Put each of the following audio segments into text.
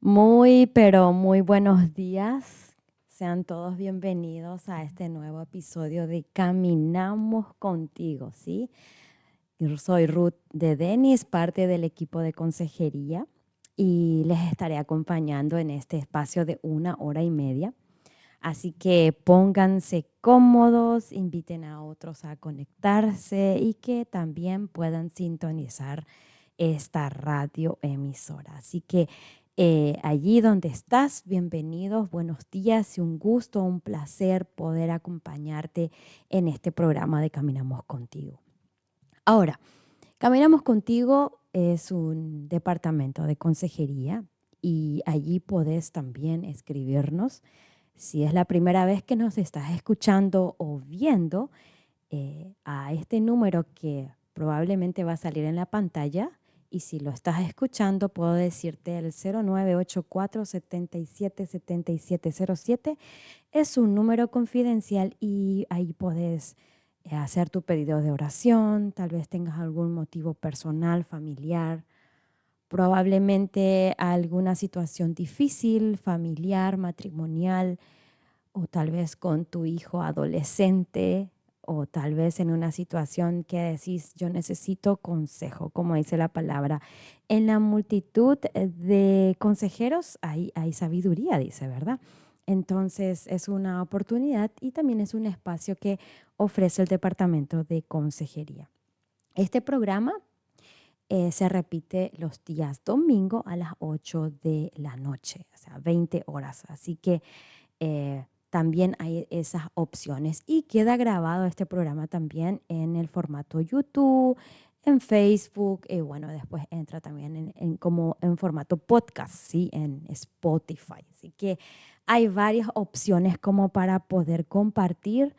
Muy, pero muy buenos días. Sean todos bienvenidos a este nuevo episodio de Caminamos Contigo, ¿sí? Yo soy Ruth de Denis, parte del equipo de consejería, y les estaré acompañando en este espacio de 1 hora y media. Así que pónganse cómodos, inviten a otros a conectarse y que también puedan sintonizar esta radio emisora. Así que allí donde estás, bienvenidos, buenos días y un gusto, un placer poder acompañarte en este programa de Caminamos Contigo. Ahora, Caminamos Contigo es un departamento de consejería y allí podés también escribirnos. Si es la primera vez que nos estás escuchando o viendo, a este número que probablemente va a salir en la pantalla, y si lo estás escuchando puedo decirte el 0984-777707 es un número confidencial y ahí puedes hacer tu pedido de oración, tal vez tengas algún motivo personal, familiar, probablemente alguna situación difícil, familiar, matrimonial, o tal vez con tu hijo adolescente, o tal vez en una situación que decís, yo necesito consejo, como dice la palabra. En la multitud de consejeros hay sabiduría, dice, ¿verdad? Entonces es una oportunidad y también es un espacio que ofrece el Departamento de Consejería. Este programa se repite los días domingo a las 8 de la noche, o sea, 20 horas. Así que también hay esas opciones y queda grabado este programa también en el formato YouTube, en Facebook y bueno, después entra también como en formato podcast, ¿sí? En Spotify. Así que hay varias opciones como para poder compartir,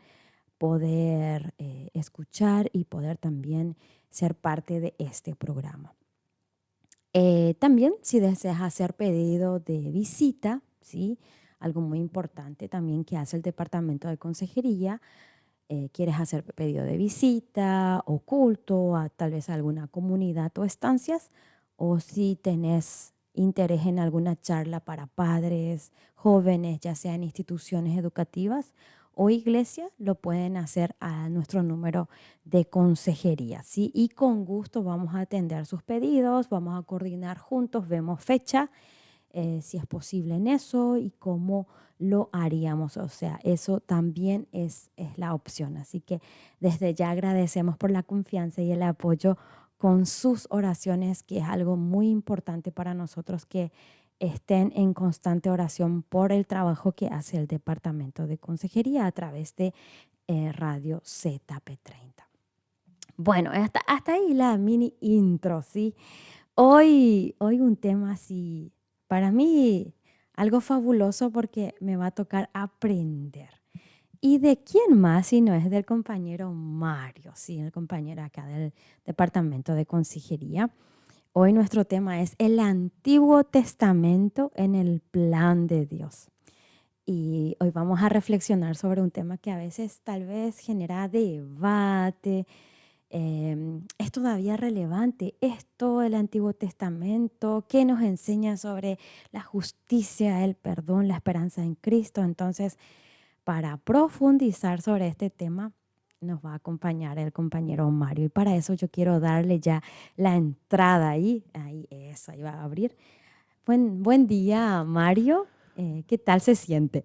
poder escuchar y poder también ser parte de este programa. También si deseas hacer pedido de visita, ¿sí? Algo muy importante también que hace el Departamento de Consejería, quieres hacer pedido de visita o culto a tal vez a alguna comunidad o estancias, o si tenés interés en alguna charla para padres, jóvenes, ya sea en instituciones educativas o iglesia, lo pueden hacer a nuestro número de consejería, ¿sí? Y con gusto vamos a atender sus pedidos, vamos a coordinar juntos, vemos fecha, si es posible en eso y cómo lo haríamos. O sea, eso también es la opción. Así que desde ya agradecemos por la confianza y el apoyo con sus oraciones, que es algo muy importante para nosotros, que estén en constante oración por el trabajo que hace el Departamento de Consejería a través de Radio ZP30. Bueno, hasta ahí la mini intro, ¿sí? Hoy un tema así, para mí algo fabuloso porque me va a tocar aprender. ¿Y de quién más si no es del compañero Mario? Sí, el compañero acá del Departamento de Consejería. Hoy nuestro tema es el Antiguo Testamento en el plan de Dios. Y hoy vamos a reflexionar sobre un tema que a veces tal vez genera debate, es todavía relevante esto, el Antiguo Testamento, qué nos enseña sobre la justicia, el perdón, la esperanza en Cristo. Entonces, para profundizar sobre este tema, nos va a acompañar el compañero Mario. Y para eso yo quiero darle ya la entrada ahí va a abrir. Buen día, Mario. ¿Qué tal se siente?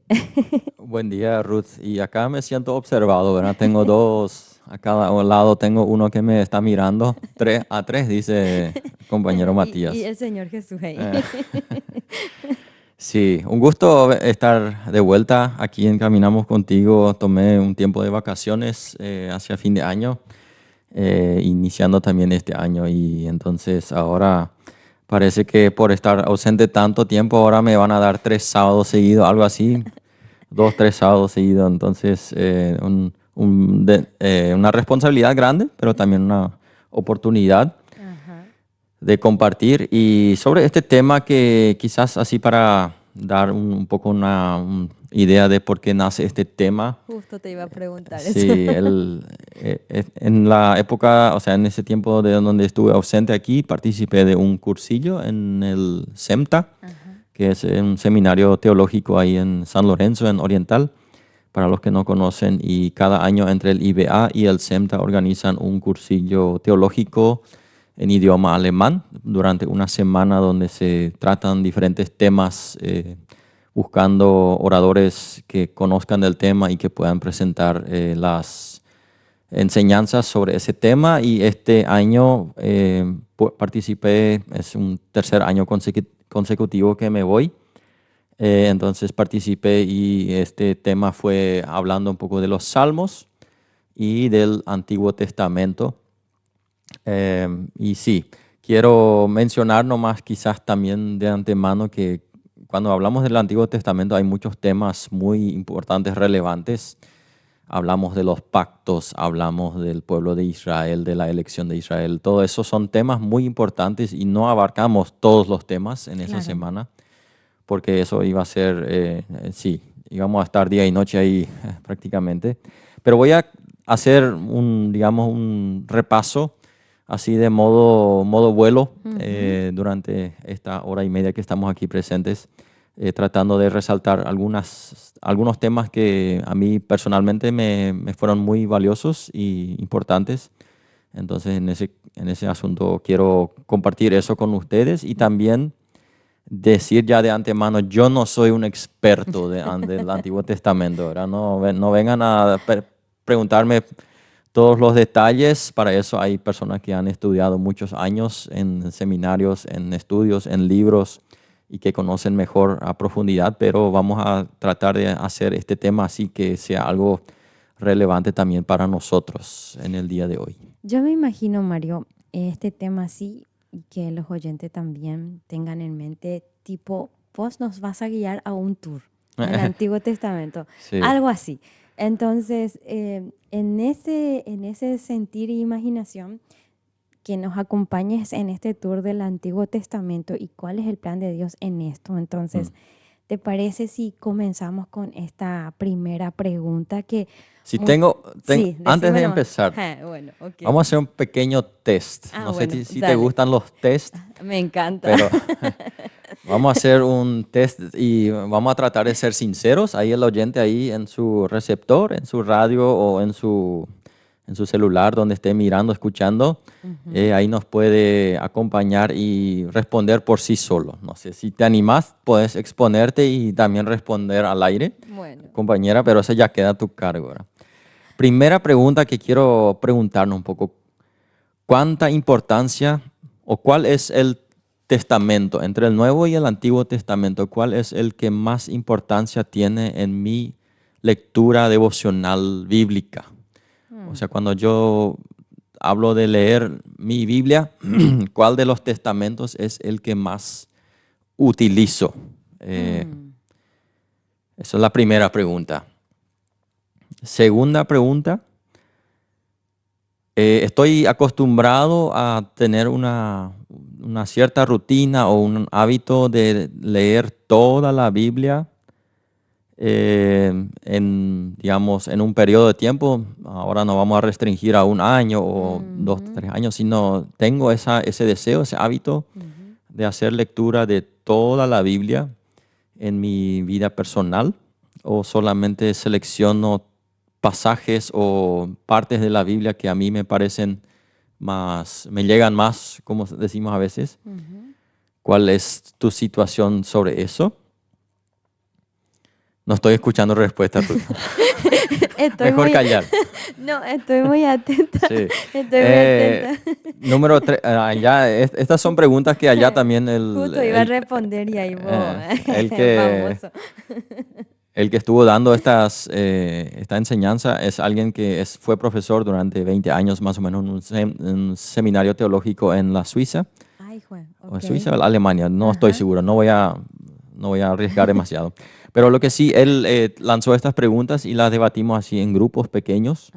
Buen día, Ruth. Y acá me siento observado, ¿verdad? Tengo dos a cada lado, tengo uno que me está mirando. 3 a 3, dice el compañero Y Matías. el Señor Jesús ahí. Eh, sí, un gusto estar de vuelta aquí en Caminamos Contigo. Tomé un tiempo de vacaciones hacia fin de año, iniciando también este año. Y entonces ahora parece que por estar ausente tanto tiempo, ahora me van a dar 3 sábados seguidos, algo así. 2, 3 sábados seguidos. Entonces, una responsabilidad grande, pero también una oportunidad Ajá. de compartir. Y sobre este tema que quizás así para dar un poco una idea de por qué nace este tema. Justo te iba a preguntar eso. Sí, en la época, o sea, en ese tiempo de donde estuve ausente aquí, participé de un cursillo en el SEMTA, Ajá. que es un seminario teológico ahí en San Lorenzo, en Oriental, para los que no conocen. Y cada año entre el IBA y el SEMTA organizan un cursillo teológico en idioma alemán durante una semana donde se tratan diferentes temas, buscando oradores que conozcan del tema y que puedan presentar las enseñanzas sobre ese tema. Y este año participé, es un tercer año consecutivo que me voy. Entonces participé y este tema fue hablando un poco de los Salmos y del Antiguo Testamento. Y sí, quiero mencionar nomás quizás también de antemano que cuando hablamos del Antiguo Testamento hay muchos temas muy importantes, relevantes. Hablamos de los pactos, hablamos del pueblo de Israel, de la elección de Israel. Todo eso son temas muy importantes y no abarcamos todos los temas en esa semana, porque eso iba a ser, sí, íbamos a estar día y noche ahí prácticamente. Pero voy a hacer digamos, un repaso así de modo vuelo durante esta hora y media que estamos aquí presentes, tratando de resaltar algunos temas que a mí personalmente me fueron muy valiosos y importantes. Entonces, en ese asunto quiero compartir eso con ustedes y también decir ya de antemano, yo no soy un experto del Antiguo Testamento, ¿verdad? No vengan a preguntarme todos los detalles. Para eso hay personas que han estudiado muchos años en seminarios, en estudios, en libros y que conocen mejor a profundidad, pero vamos a tratar de hacer este tema así que sea algo relevante también para nosotros en el día de hoy. Yo me imagino, Mario, este tema así, que los oyentes también tengan en mente, tipo, vos nos vas a guiar a un tour del Antiguo Testamento, Sí. algo así. Entonces, en ese sentir e imaginación, que nos acompañes en este tour del Antiguo Testamento y cuál es el plan de Dios en esto. Entonces, ¿te parece si comenzamos con esta primera pregunta que... Si tengo Sí, antes de decímelo. empezar, Bueno, ok. vamos a hacer un pequeño test. No sé bueno, si te dale. gustan los test, Me encanta. pero vamos a hacer un test y vamos a tratar de ser sinceros. Ahí el oyente, ahí en su receptor, en su radio o en su celular, donde esté mirando, escuchando, ahí nos puede acompañar y responder por sí solo. No sé, si te animas, puedes exponerte y también responder al aire, Bueno. compañera, pero eso ya queda a tu cargo, ¿verdad? Primera pregunta que quiero preguntarnos un poco. ¿Cuánta importancia o cuál es el testamento entre el Nuevo y el Antiguo Testamento? ¿Cuál es el que más importancia tiene en mi lectura devocional bíblica? O sea, cuando yo hablo de leer mi Biblia, ¿cuál de los testamentos es el que más utilizo? Esa es la primera pregunta. Segunda pregunta. Estoy acostumbrado a tener una cierta rutina o un hábito de leer toda la Biblia digamos, en un periodo de tiempo. Ahora no vamos a restringir a un año o 2, 3 años, sino tengo ese deseo, ese hábito de hacer lectura de toda la Biblia en mi vida personal, o solamente selecciono pasajes o partes de la Biblia que a mí me parecen me llegan más, como decimos a veces. ¿Cuál es tu situación sobre eso? No estoy escuchando respuesta. Mejor callar. No, estoy muy atenta. Sí. Estoy muy atenta. Número 3. Estas son preguntas que allá también Justo iba a responder y ahí vos. Famoso. El que estuvo dando esta enseñanza es alguien que fue profesor durante 20 años más o menos en un seminario teológico en la Suiza. Ay, Juan. O Suiza o Alemania, no estoy seguro, no voy a arriesgar demasiado. Pero lo que sí, él lanzó estas preguntas y las debatimos así en grupos pequeños.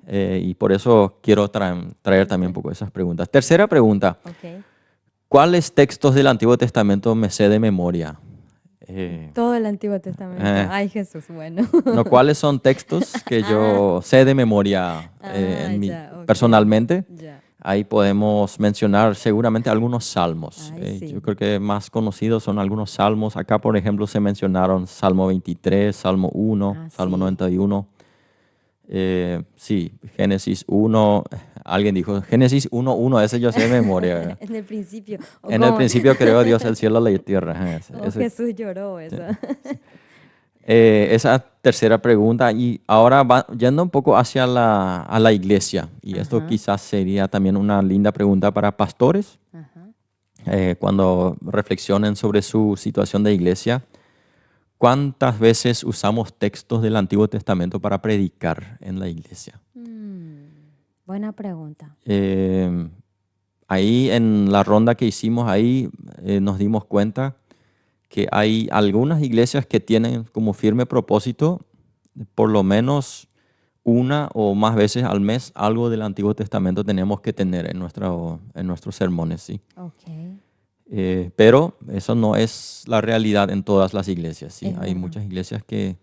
Y por eso quiero traer también un poco esas preguntas. Tercera pregunta. ¿Cuáles textos del Antiguo Testamento me sé de memoria? Todo el Antiguo Testamento. Ay, Jesús, bueno. No, ¿cuáles son textos que yo sé de memoria personalmente? Ahí podemos mencionar seguramente algunos salmos. Ay, sí. Yo creo que más conocidos son algunos salmos. Acá, por ejemplo, se mencionaron Salmo 23, Salmo 1, Ah, Salmo sí. 91. Sí, Génesis 1. Alguien dijo Génesis 1:1, ese yo sé de memoria, ¿verdad? En el principio. O En el como principio creó Dios el cielo y la tierra. o Jesús lloró Sí. eso. Esa tercera pregunta, y ahora va yendo un poco hacia a la iglesia, y esto Ajá, quizás sería también una linda pregunta para pastores, ajá. cuando reflexionen sobre su situación de iglesia. ¿Cuántas veces usamos textos del Antiguo Testamento para predicar en la iglesia? Buena pregunta. Eh, Ahí en la ronda que hicimos ahí, nos dimos cuenta que hay algunas iglesias que tienen como firme propósito, por lo menos una o más veces al mes, algo del Antiguo Testamento tenemos que tener en nuestros sermones, ¿sí? Ok, Pero eso no es la realidad en todas las iglesias, ¿sí? es Hay verdad. muchas iglesias que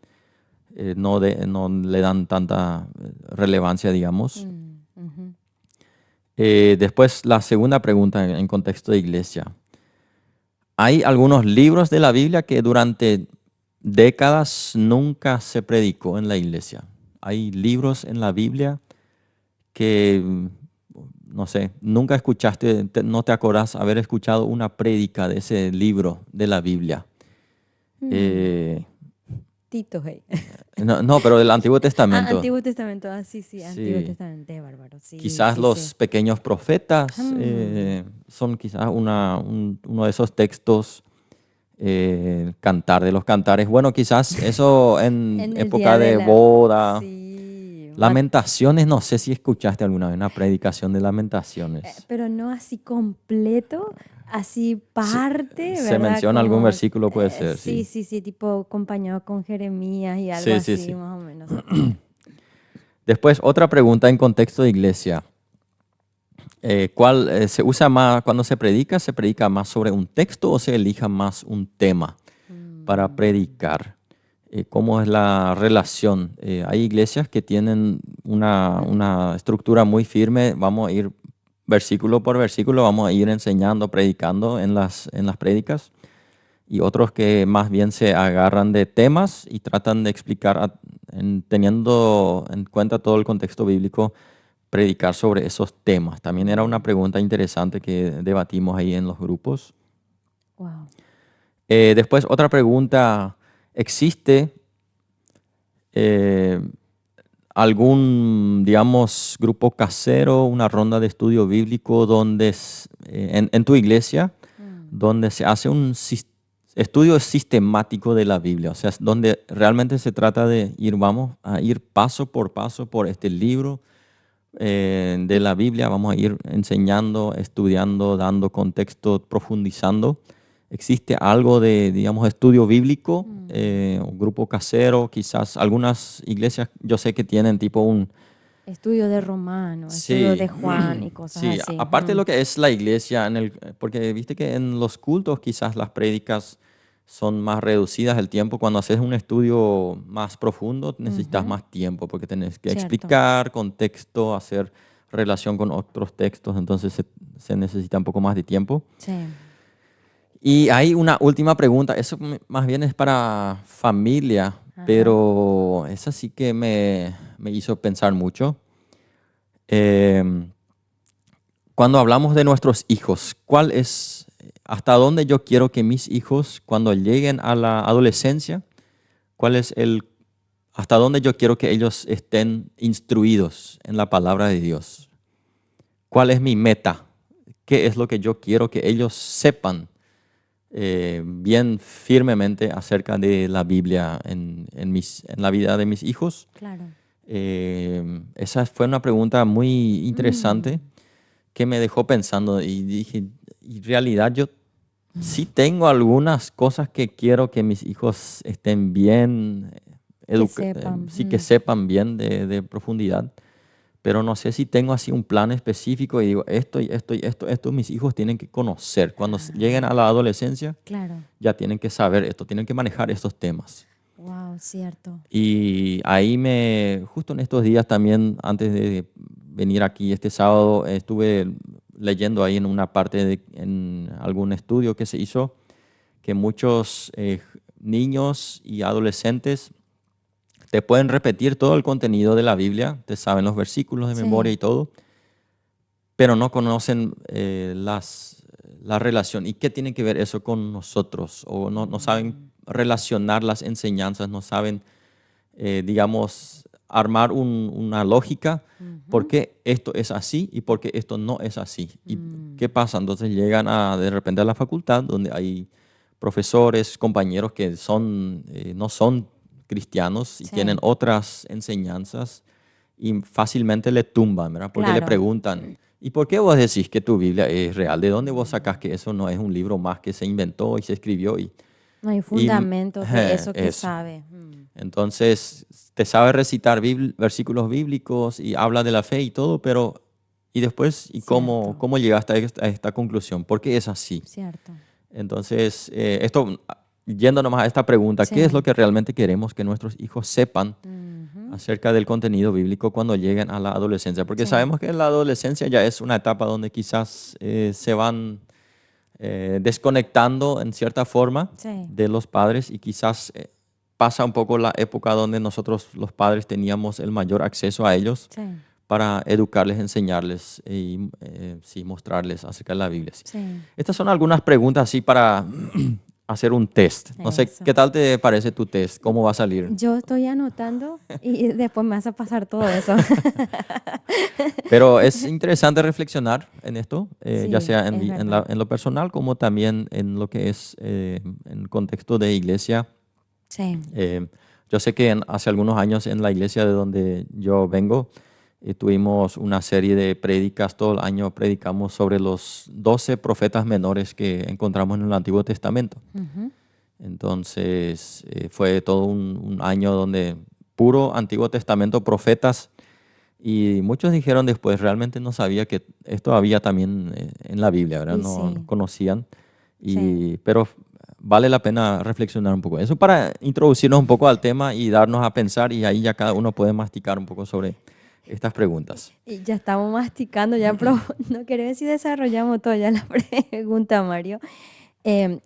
no le dan tanta relevancia, digamos. Ujú. Después, la segunda pregunta en contexto de iglesia. Hay algunos libros de la Biblia que durante décadas nunca se predicó en la iglesia. Hay libros en la Biblia que, no sé, nunca escuchaste, no te acordás haber escuchado una prédica de ese libro de la Biblia. Mm, Eh, Tito, hey. no, pero del Antiguo Ah, Testamento. Antiguo Testamento. Ah, sí, sí, Antiguo Sí. Testamento, bárbaro. Sí, Quizás sí, sí. los pequeños profetas Hmm, son quizás uno de esos textos, Cantar de los Cantares. Bueno, quizás eso en En el día época de de la... boda. Sí, Lamentaciones, no sé si escuchaste alguna vez una predicación de Lamentaciones. pero no así completo, así Se, parte, se ¿verdad? menciona algún Como, versículo, puede ser, sí, sí. sí, sí, tipo acompañado con Jeremías y algo Sí, sí, así, sí. más o menos. Después, otra pregunta en contexto de iglesia. ¿Cuál se usa más cuando se predica? ¿Se predica más sobre un texto o se elija más un tema para Mm, predicar? ¿Cómo es la relación? Hay iglesias que tienen una estructura muy firme. Vamos a ir versículo por versículo, vamos a ir enseñando, predicando en las prédicas. Y otros que más bien se agarran de temas y tratan de explicar, teniendo en cuenta todo el contexto bíblico, predicar sobre esos temas. También era una pregunta interesante que debatimos ahí en los grupos. wow. Después, otra pregunta, ¿existe eh, algún, digamos, grupo casero, una ronda de estudio bíblico en tu iglesia, Mm. donde se hace un estudio sistemático de la Biblia? O sea, donde realmente se trata de vamos a ir paso por este libro de la Biblia, vamos a ir enseñando, estudiando, dando contexto, profundizando. ¿Existe algo de, digamos, estudio bíblico, Mm. un grupo casero? Quizás algunas iglesias yo sé que tienen tipo un... Estudio de Romano, estudio Sí, de Juan y cosas sí, así. aparte de lo que es la iglesia, porque viste que en los cultos quizás las prédicas son más reducidas el tiempo. Cuando haces un estudio más profundo necesitas Ujú, más tiempo porque tenés que cierto. explicar contexto, hacer relación con otros textos, entonces se necesita un poco más de tiempo. Sí. Y hay una última pregunta, eso más bien es para familia, Ajá. pero esa sí que me hizo pensar mucho. Em, Cuando hablamos de nuestros hijos, hasta dónde yo quiero que mis hijos, cuando lleguen a la adolescencia, cuál es hasta dónde yo quiero que ellos estén instruidos en la palabra de Dios? ¿Cuál es mi meta? ¿Qué es lo que yo quiero que ellos sepan bien firmemente acerca de la Biblia en la vida de mis hijos? Claro. Esa fue una pregunta muy interesante Mm, que me dejó pensando y dije, en realidad yo sí tengo algunas cosas que quiero que mis hijos estén bien, que sepan. sí que sepan bien de profundidad, pero no sé si tengo así un plan específico y digo, esto mis hijos tienen que conocer. Cuando lleguen a Ah, la adolescencia, claro. ya tienen que saber esto, tienen que manejar estos temas. Wow, cierto. Y ahí justo en estos días también, antes de venir aquí este sábado. Estuve leyendo ahí en una parte, en algún estudio que se hizo, que muchos niños y adolescentes te pueden repetir todo el contenido de la Biblia, te saben los versículos de memoria Sí. y todo, pero no conocen la relación. ¿Y qué tiene que ver eso con nosotros? O no saben relacionar las enseñanzas, no saben, digamos, armar una lógica, por Ujú. qué esto es así y por qué esto no es así. ¿Y qué Mm. pasa? Entonces llegan de repente a la facultad donde hay profesores, compañeros que no son cristianos y tienen Sí, otras enseñanzas y fácilmente le tumban, ¿verdad? Porque le claro. preguntan, ¿y por qué vos decís que tu Biblia es real? ¿De dónde vos sacás Mm. que eso no es un libro más que se inventó y se escribió? No hay Y fundamentos de eso que eso. sabe. Mm. Entonces, te sabe recitar versículos bíblicos y habla de la fe y todo, pero ¿y después? ¿Y Cierto, cómo llegaste a esta conclusión? ¿Por qué es así? cierto. Entonces, yendo nomás a esta pregunta, ¿qué es lo Sí. que realmente queremos que nuestros hijos sepan Ujú. acerca del contenido bíblico cuando lleguen a la adolescencia? Porque Sí, sabemos que la adolescencia ya es una etapa donde quizás se van desconectando en cierta forma sí, de los padres y quizás pasa un poco la época donde nosotros los padres teníamos el mayor acceso a ellos sí, para educarles, enseñarles y sí, mostrarles acerca de la Biblia. Sí. sí. Estas son algunas preguntas así para hacer un test. No sé, Eso. ¿qué tal te parece tu test? ¿Cómo va a salir? Yo estoy anotando y después me vas a pasar todo eso. Pero es interesante reflexionar en esto, ya Sí, sea es verdad. en lo personal como también en lo que es en contexto de iglesia. Sí. Eh, yo sé que hace algunos años en la iglesia de donde yo vengo, tuvimos una serie de prédicas, todo el año predicamos sobre los 12 profetas menores que encontramos en el Antiguo Testamento. Ujú. Entonces fue todo un año donde puro Antiguo Testamento, profetas, y muchos dijeron después, realmente no sabía que esto había también en la Biblia, ¿verdad? Y No sí, conocían, sí. pero vale la pena reflexionar un poco. Eso para introducirnos un poco al tema y darnos a pensar y ahí ya cada uno puede masticar un poco sobre estas preguntas. Y ya estamos masticando, ya no querés ver si desarrollamos todo ya la pregunta, Mario.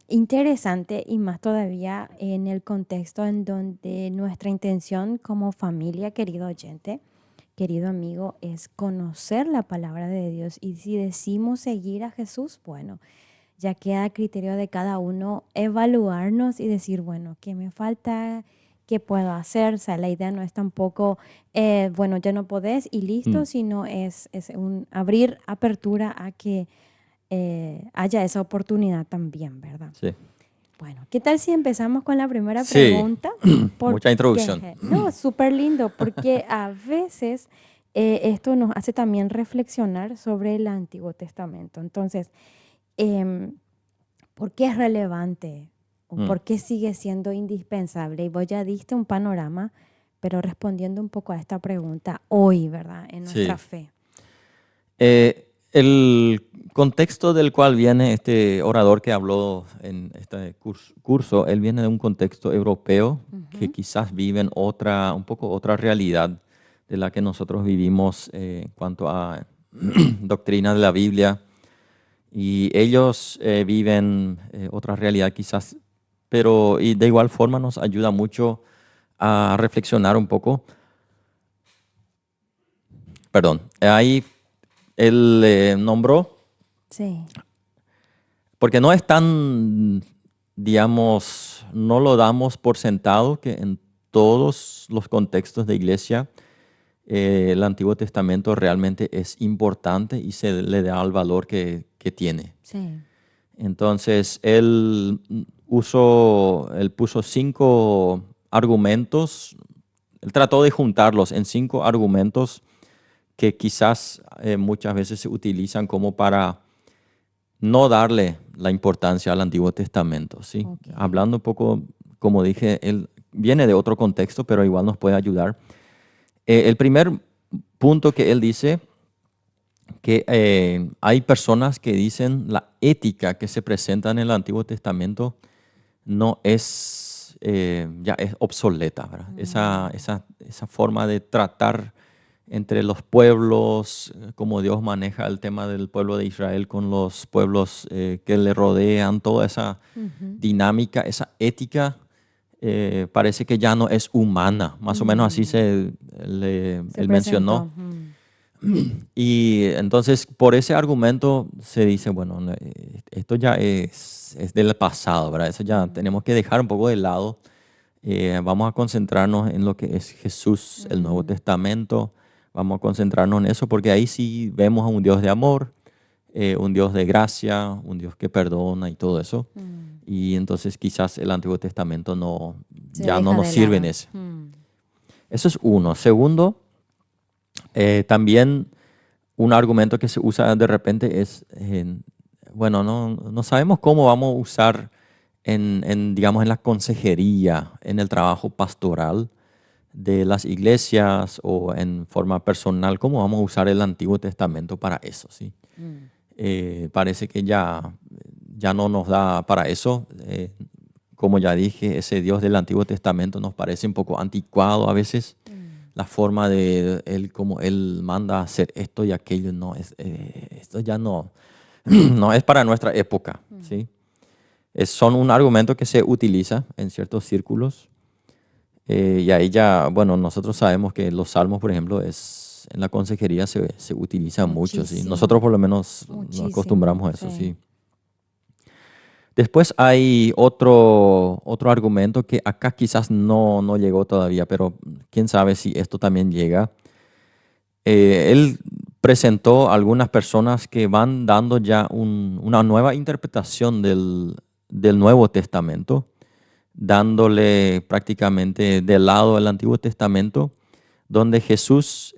Interesante y más todavía en el contexto en donde nuestra intención como familia, querido oyente, querido amigo, es conocer la palabra de Dios. Y si decimos seguir a Jesús, bueno, ya queda a criterio de cada uno evaluarnos y decir, bueno, ¿qué me falta? ¿Qué puedo hacer? O sea, la idea no es tampoco, bueno, ya no podés y Mm, listo, sino es un abrir apertura a que haya esa oportunidad también, ¿verdad? sí, Bueno, ¿qué tal si empezamos con la primera sí, pregunta? mucha introducción. Porque, no, súper lindo, porque a veces esto nos hace también reflexionar sobre el Antiguo Testamento. Entonces, em, ¿por qué es relevante o Mm, por qué sigue siendo indispensable? Y vos ya diste un panorama, pero respondiendo un poco a esta pregunta hoy, ¿verdad? En nuestra sí. fe. El contexto del cual viene este orador que habló en este curso, él viene de un contexto europeo que Ujú. quizás vive en un poco otra realidad de la que nosotros vivimos en cuanto a doctrina de la Biblia. Y ellos viven otra realidad quizás, pero y de igual forma nos ayuda mucho a reflexionar un poco. Perdón, ahí él nombró. Sí, Porque no es tan, digamos, no lo damos por sentado que en todos los contextos de iglesia el Antiguo Testamento realmente es importante y se le da el valor que tiene. sí, Entonces, él puso 5 argumentos, él trató de juntarlos en 5 argumentos que quizás muchas veces se utilizan como para no darle la importancia al Antiguo Testamento, ¿sí? ok. Hablando un poco, como dije, él viene de otro contexto, pero igual nos puede ayudar. El primer punto que él dice, que hay personas que dicen la ética que se presenta en el Antiguo Testamento no es, ya es obsoleta, ¿verdad? Mm. Esa forma de tratar entre los pueblos, cómo Dios maneja el tema del pueblo de Israel con los pueblos que le rodean, toda esa Ujú. dinámica, esa ética, parece que ya no es humana. Más o menos así Se él mencionó. presentó. Y entonces, por ese argumento se dice, bueno, no, esto ya es del pasado, ¿verdad? Eso ya tenemos que dejar un poco de lado. Vamos a concentrarnos en lo que es Jesús, el Nuevo Testamento. Vamos a concentrarnos en eso porque ahí sí vemos a un Dios de amor, un Dios de gracia, un Dios que perdona y todo eso. Y entonces quizás el Antiguo Testamento Se ya no deja nos de sirve en lado. ese. Eso es uno. Segundo, también un argumento que se usa de repente es, bueno, no sabemos cómo vamos a usar digamos, en la consejería, en el trabajo pastoral de las iglesias o en forma personal, cómo vamos a usar el Antiguo Testamento para eso, ¿sí? Parece que ya no nos da para eso. Como ya dije, ese Dios del Antiguo Testamento nos parece un poco anticuado a veces. La forma de él, como él manda a hacer esto y aquello, no es, esto ya no, no es para nuestra época, ¿sí? Son un argumento que se utiliza en ciertos círculos. Y ahí ya, bueno, nosotros sabemos que los salmos, por ejemplo, en la consejería se utiliza mucho, ¿sí? Nosotros Muchísimo, por lo menos nos muchísimo, acostumbramos a eso, sí. sí. Después hay otro argumento que acá quizás no llegó todavía, pero quién sabe si esto también llega. Él presentó a algunas personas que van dando ya una nueva interpretación del Nuevo Testamento, dándole prácticamente de lado el Antiguo Testamento, donde Jesús,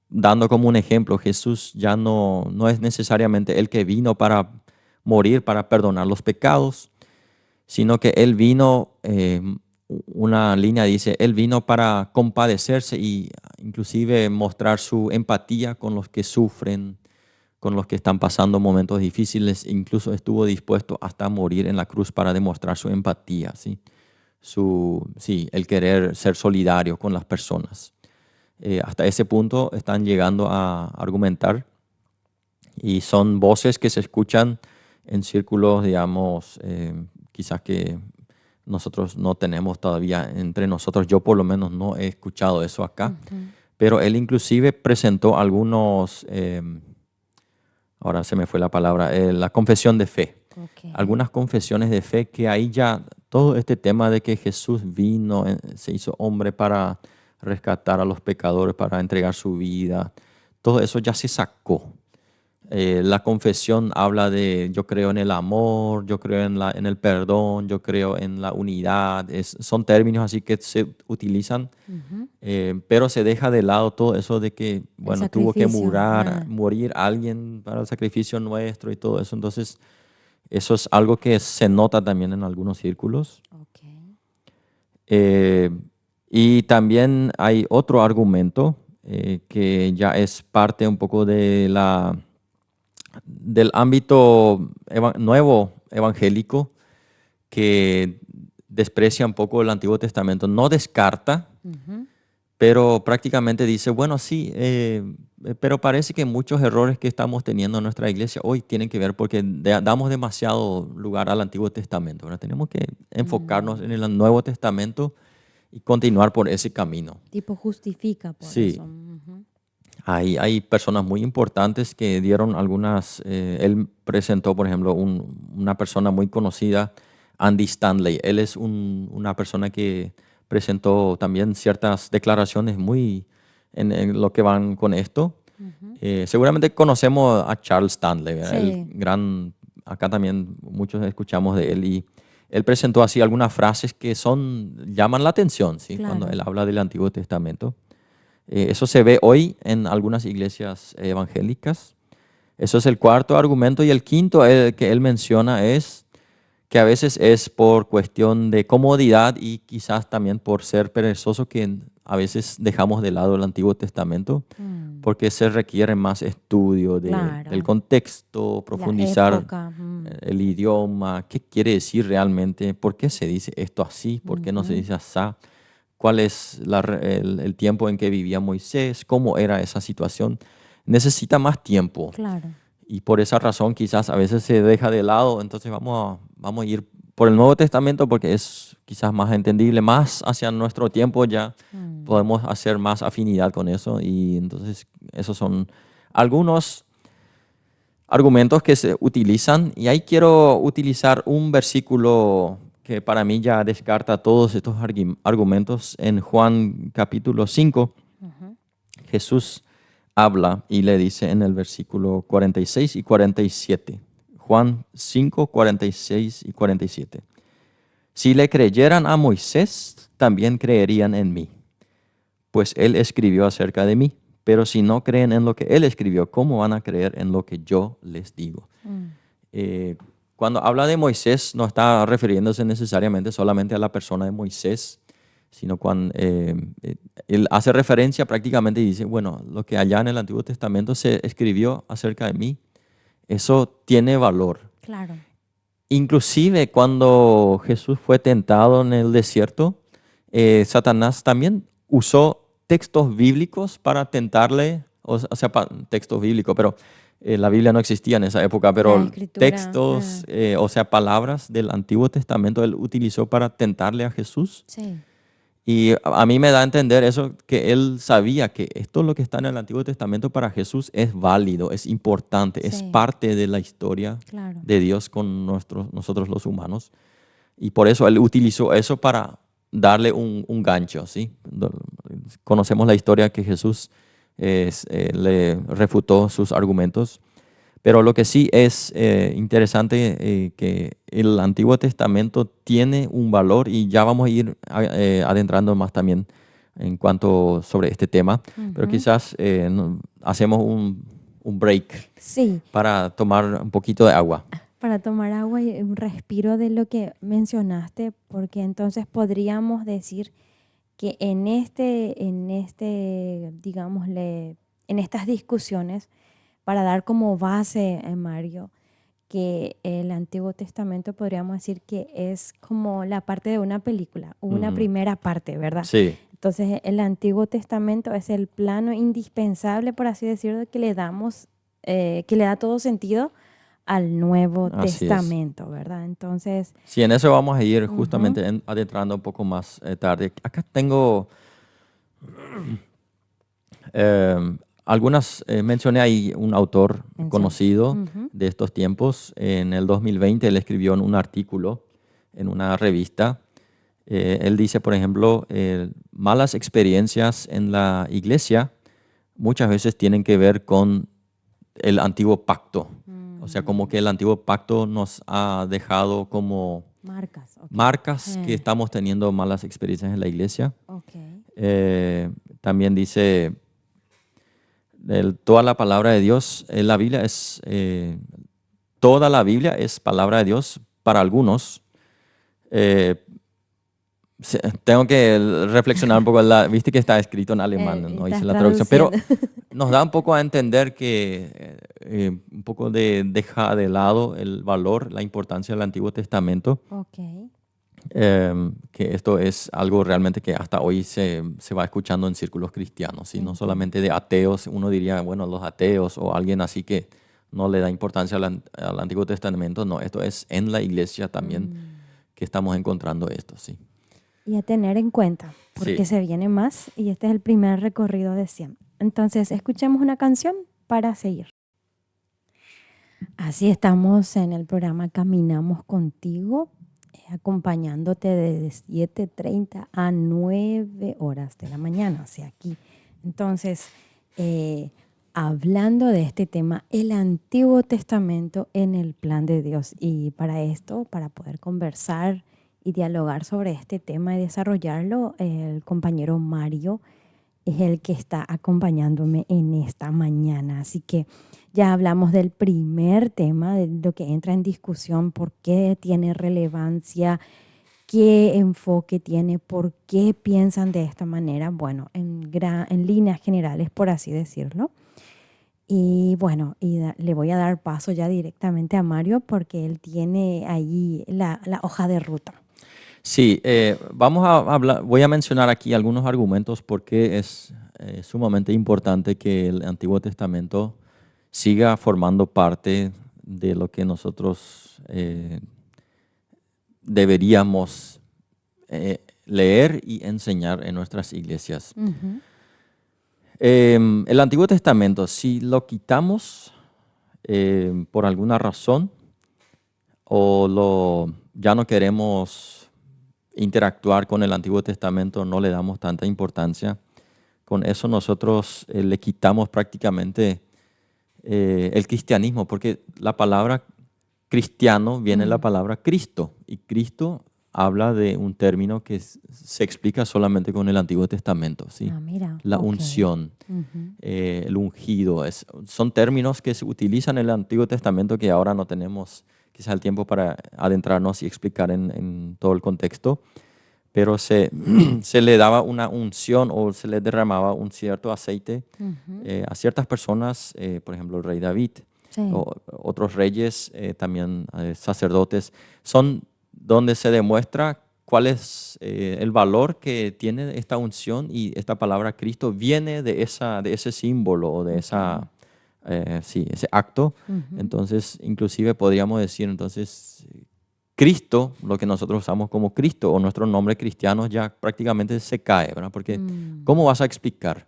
dando como un ejemplo, Jesús ya no es necesariamente el que vino para morir, para perdonar los pecados, sino que Él vino, una línea dice, Él vino para compadecerse y inclusive mostrar su empatía con los que sufren, con los que están pasando momentos difíciles, incluso estuvo dispuesto hasta morir en la cruz para demostrar su empatía, ¿sí? Sí, el querer ser solidario con las personas. Hasta ese punto están llegando a argumentar y son voces que se escuchan en círculos, digamos, quizás que nosotros no tenemos todavía entre nosotros. Yo por lo menos no he escuchado eso acá, pero él inclusive presentó algunos, ahora se me fue la palabra, la confesión de fe. Ok. Algunas confesiones de fe que ahí ya todo este tema de que Jesús vino, se hizo hombre para rescatar a los pecadores, para entregar su vida, todo eso ya se sacó. La confesión habla de yo creo en el amor, yo creo en el perdón, yo creo en la unidad. Son términos así que se utilizan, pero se deja de lado todo eso de que, El bueno, tuvo que sacrificio. morir alguien para el sacrificio nuestro y todo eso. Entonces, eso es algo que se nota también en algunos círculos. Ok. Eh, y también hay otro argumento que ya es parte un poco del ámbito nuevo evangélico que desprecia un poco el Antiguo Testamento. No descarta, pero prácticamente dice, bueno, sí, pero parece que muchos errores que estamos teniendo en nuestra iglesia hoy tienen que ver porque damos demasiado lugar al Antiguo Testamento. Ahora tenemos que enfocarnos en el Nuevo Testamento y continuar por ese camino. Tipo justifica por eso. Sí, hay personas muy importantes que dieron algunas, él presentó, por ejemplo, una persona muy conocida, Andy Stanley. Él es una persona que presentó también ciertas declaraciones muy en lo que van con esto. Seguramente conocemos a Charles Stanley, ¿verdad? Sí, Acá también muchos escuchamos de él y él presentó así algunas frases que llaman la atención, ¿sí? Cuando claro. él habla del Antiguo Testamento. Eso se ve hoy en algunas iglesias evangélicas. Eso es el cuarto argumento. Y el quinto que él menciona es que a veces es por cuestión de comodidad y quizás también por ser perezoso que a veces dejamos de lado el Antiguo Testamento porque se requiere más estudio del Claro. contexto, La profundizar época. el idioma, qué quiere decir realmente, por qué se dice esto así, por qué no se dice así, cuál es el tiempo en que vivía Moisés, cómo era esa situación. Necesita más tiempo. Claro. Y por esa razón quizás a veces se deja de lado. Entonces vamos a ir por el Nuevo Testamento porque es quizás más entendible, más hacia nuestro tiempo ya podemos hacer más afinidad con eso. Y entonces esos son algunos argumentos que se utilizan. Y ahí quiero utilizar un versículo que para mí ya descarta todos estos argumentos. En Juan capítulo 5, Jesús habla y le dice en el versículo 46 y 47. Juan 5, 46 y 47. Si le creyeran a Moisés, también creerían en mí, pues él escribió acerca de mí. Pero si no creen en lo que él escribió, ¿cómo van a creer en lo que yo les digo? Cuando habla de Moisés, no está refiriéndose necesariamente solamente a la persona de Moisés, sino cuando él hace referencia prácticamente y dice, bueno, lo que allá en el Antiguo Testamento se escribió acerca de mí, eso tiene valor. Claro. Inclusive cuando Jesús fue tentado en el desierto, Satanás también usó textos bíblicos para tentarle, o sea, textos bíblicos, pero la Biblia no existía en esa época, pero textos, o sea, palabras del Antiguo Testamento él utilizó para tentarle a Jesús. Sí. Y a mí me da a entender eso, que él sabía que esto lo que está en el Antiguo Testamento para Jesús es válido, es importante, es parte de la historia de Dios con nosotros los humanos. Y por eso él utilizó eso para darle un gancho, ¿sí? Conocemos la historia que Jesús le refutó sus argumentos. Pero lo que sí es interesante que el Antiguo Testamento tiene un valor y ya vamos a ir adentrando más también en cuanto sobre este tema. Pero quizás hacemos un break para tomar un poquito de agua. Para tomar agua y un respiro de lo que mencionaste, porque entonces podríamos decir que en digámosle, en estas discusiones, para dar como base, Mario, que el Antiguo Testamento podríamos decir que es como la parte de una película, una primera parte, ¿verdad? Sí. Entonces el Antiguo Testamento es el plano indispensable, por así decirlo, que le da todo sentido al Nuevo Testamento, ¿verdad? Entonces... Sí, en eso vamos a ir justamente adentrando un poco más tarde. Acá tengo algunas, mencioné ahí un autor conocido de estos tiempos. En el 2020 él escribió en un artículo en una revista. Él dice, por ejemplo, malas experiencias en la iglesia muchas veces tienen que ver con el antiguo pacto. O sea, como que el antiguo pacto nos ha dejado como marcas que estamos teniendo malas experiencias en la iglesia. También dice, toda la palabra de Dios, toda la Biblia es palabra de Dios para algunos. Tengo que reflexionar un poco, viste que está escrito en alemán, no hice la traducción, pero nos da un poco a entender que un poco deja de lado el valor, la importancia del Antiguo Testamento. Que esto es algo realmente que hasta hoy se va escuchando en círculos cristianos, ¿sí? No solamente de ateos. Uno diría, bueno, los ateos o alguien así que no le da importancia al Antiguo Testamento. No, esto es en la iglesia también que estamos encontrando esto, sí. Y a tener en cuenta, porque se viene más y este es el primer recorrido de 100. Entonces, escuchemos una canción para seguir. Así estamos en el programa Caminamos Contigo, acompañándote desde 7:30 a 9 horas de la mañana, o sea, aquí. Entonces, hablando de este tema, el Antiguo Testamento en el plan de Dios. Y para esto, para poder conversar y dialogar sobre este tema y desarrollarlo, el compañero Mario es el que está acompañándome en esta mañana. Así que ya hablamos del primer tema, de lo que entra en discusión, por qué tiene relevancia, qué enfoque tiene, por qué piensan de esta manera. Bueno, en líneas generales, por así decirlo. Y bueno, le voy a dar paso ya directamente a Mario porque él tiene ahí la hoja de ruta. Sí, voy a mencionar aquí algunos argumentos porque es sumamente importante que el Antiguo Testamento siga formando parte de lo que nosotros deberíamos leer y enseñar en nuestras iglesias. Ujú. El Antiguo Testamento, si lo quitamos por alguna razón o ya no queremos interactuar con el Antiguo Testamento, no le damos tanta importancia, con eso nosotros le quitamos prácticamente el cristianismo, porque la palabra cristiano viene de la palabra Cristo, y Cristo habla de un término que se explica solamente con el Antiguo Testamento, ¿sí? Ah, mira, La ok. unción, Ujú. el ungido, son términos que se utilizan en el Antiguo Testamento que ahora no tenemos quizás el tiempo para adentrarnos y explicar en todo el contexto, pero se le daba una unción o se le derramaba un cierto aceite Ujú. a ciertas personas, por ejemplo el rey David, Sí, o otros reyes, también sacerdotes, son donde se demuestra cuál es el valor que tiene esta unción, y esta palabra Cristo viene de ese símbolo o de ok. sí, ese acto. Ujú. Entonces, inclusive podríamos decir, entonces, Cristo, lo que nosotros usamos como Cristo o nuestro nombre cristiano ya prácticamente se cae, ¿verdad? Porque Mm. ¿cómo vas a explicar?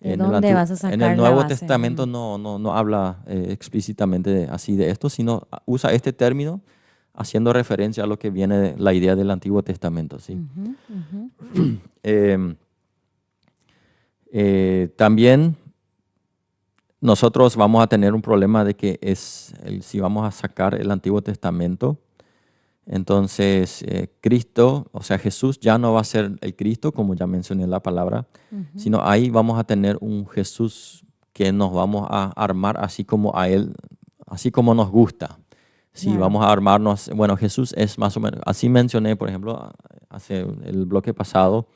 ¿De dónde vas a En el sacar la Nuevo base? Testamento no habla explícitamente así de esto, sino usa este término haciendo referencia a lo que viene de la idea del Antiguo Testamento, ¿sí? Ujú, ujú. Em, también nosotros vamos a tener un problema de que si vamos a sacar el Antiguo Testamento, entonces Cristo, o sea, Jesús ya no va a ser el Cristo, como ya mencioné en la palabra, Ujú. sino ahí vamos a tener un Jesús que nos vamos a armar así como a Él, así como nos gusta. Si Claro. vamos a armarnos, bueno, Jesús es más o menos, así mencioné, por ejemplo, hace el bloque pasado,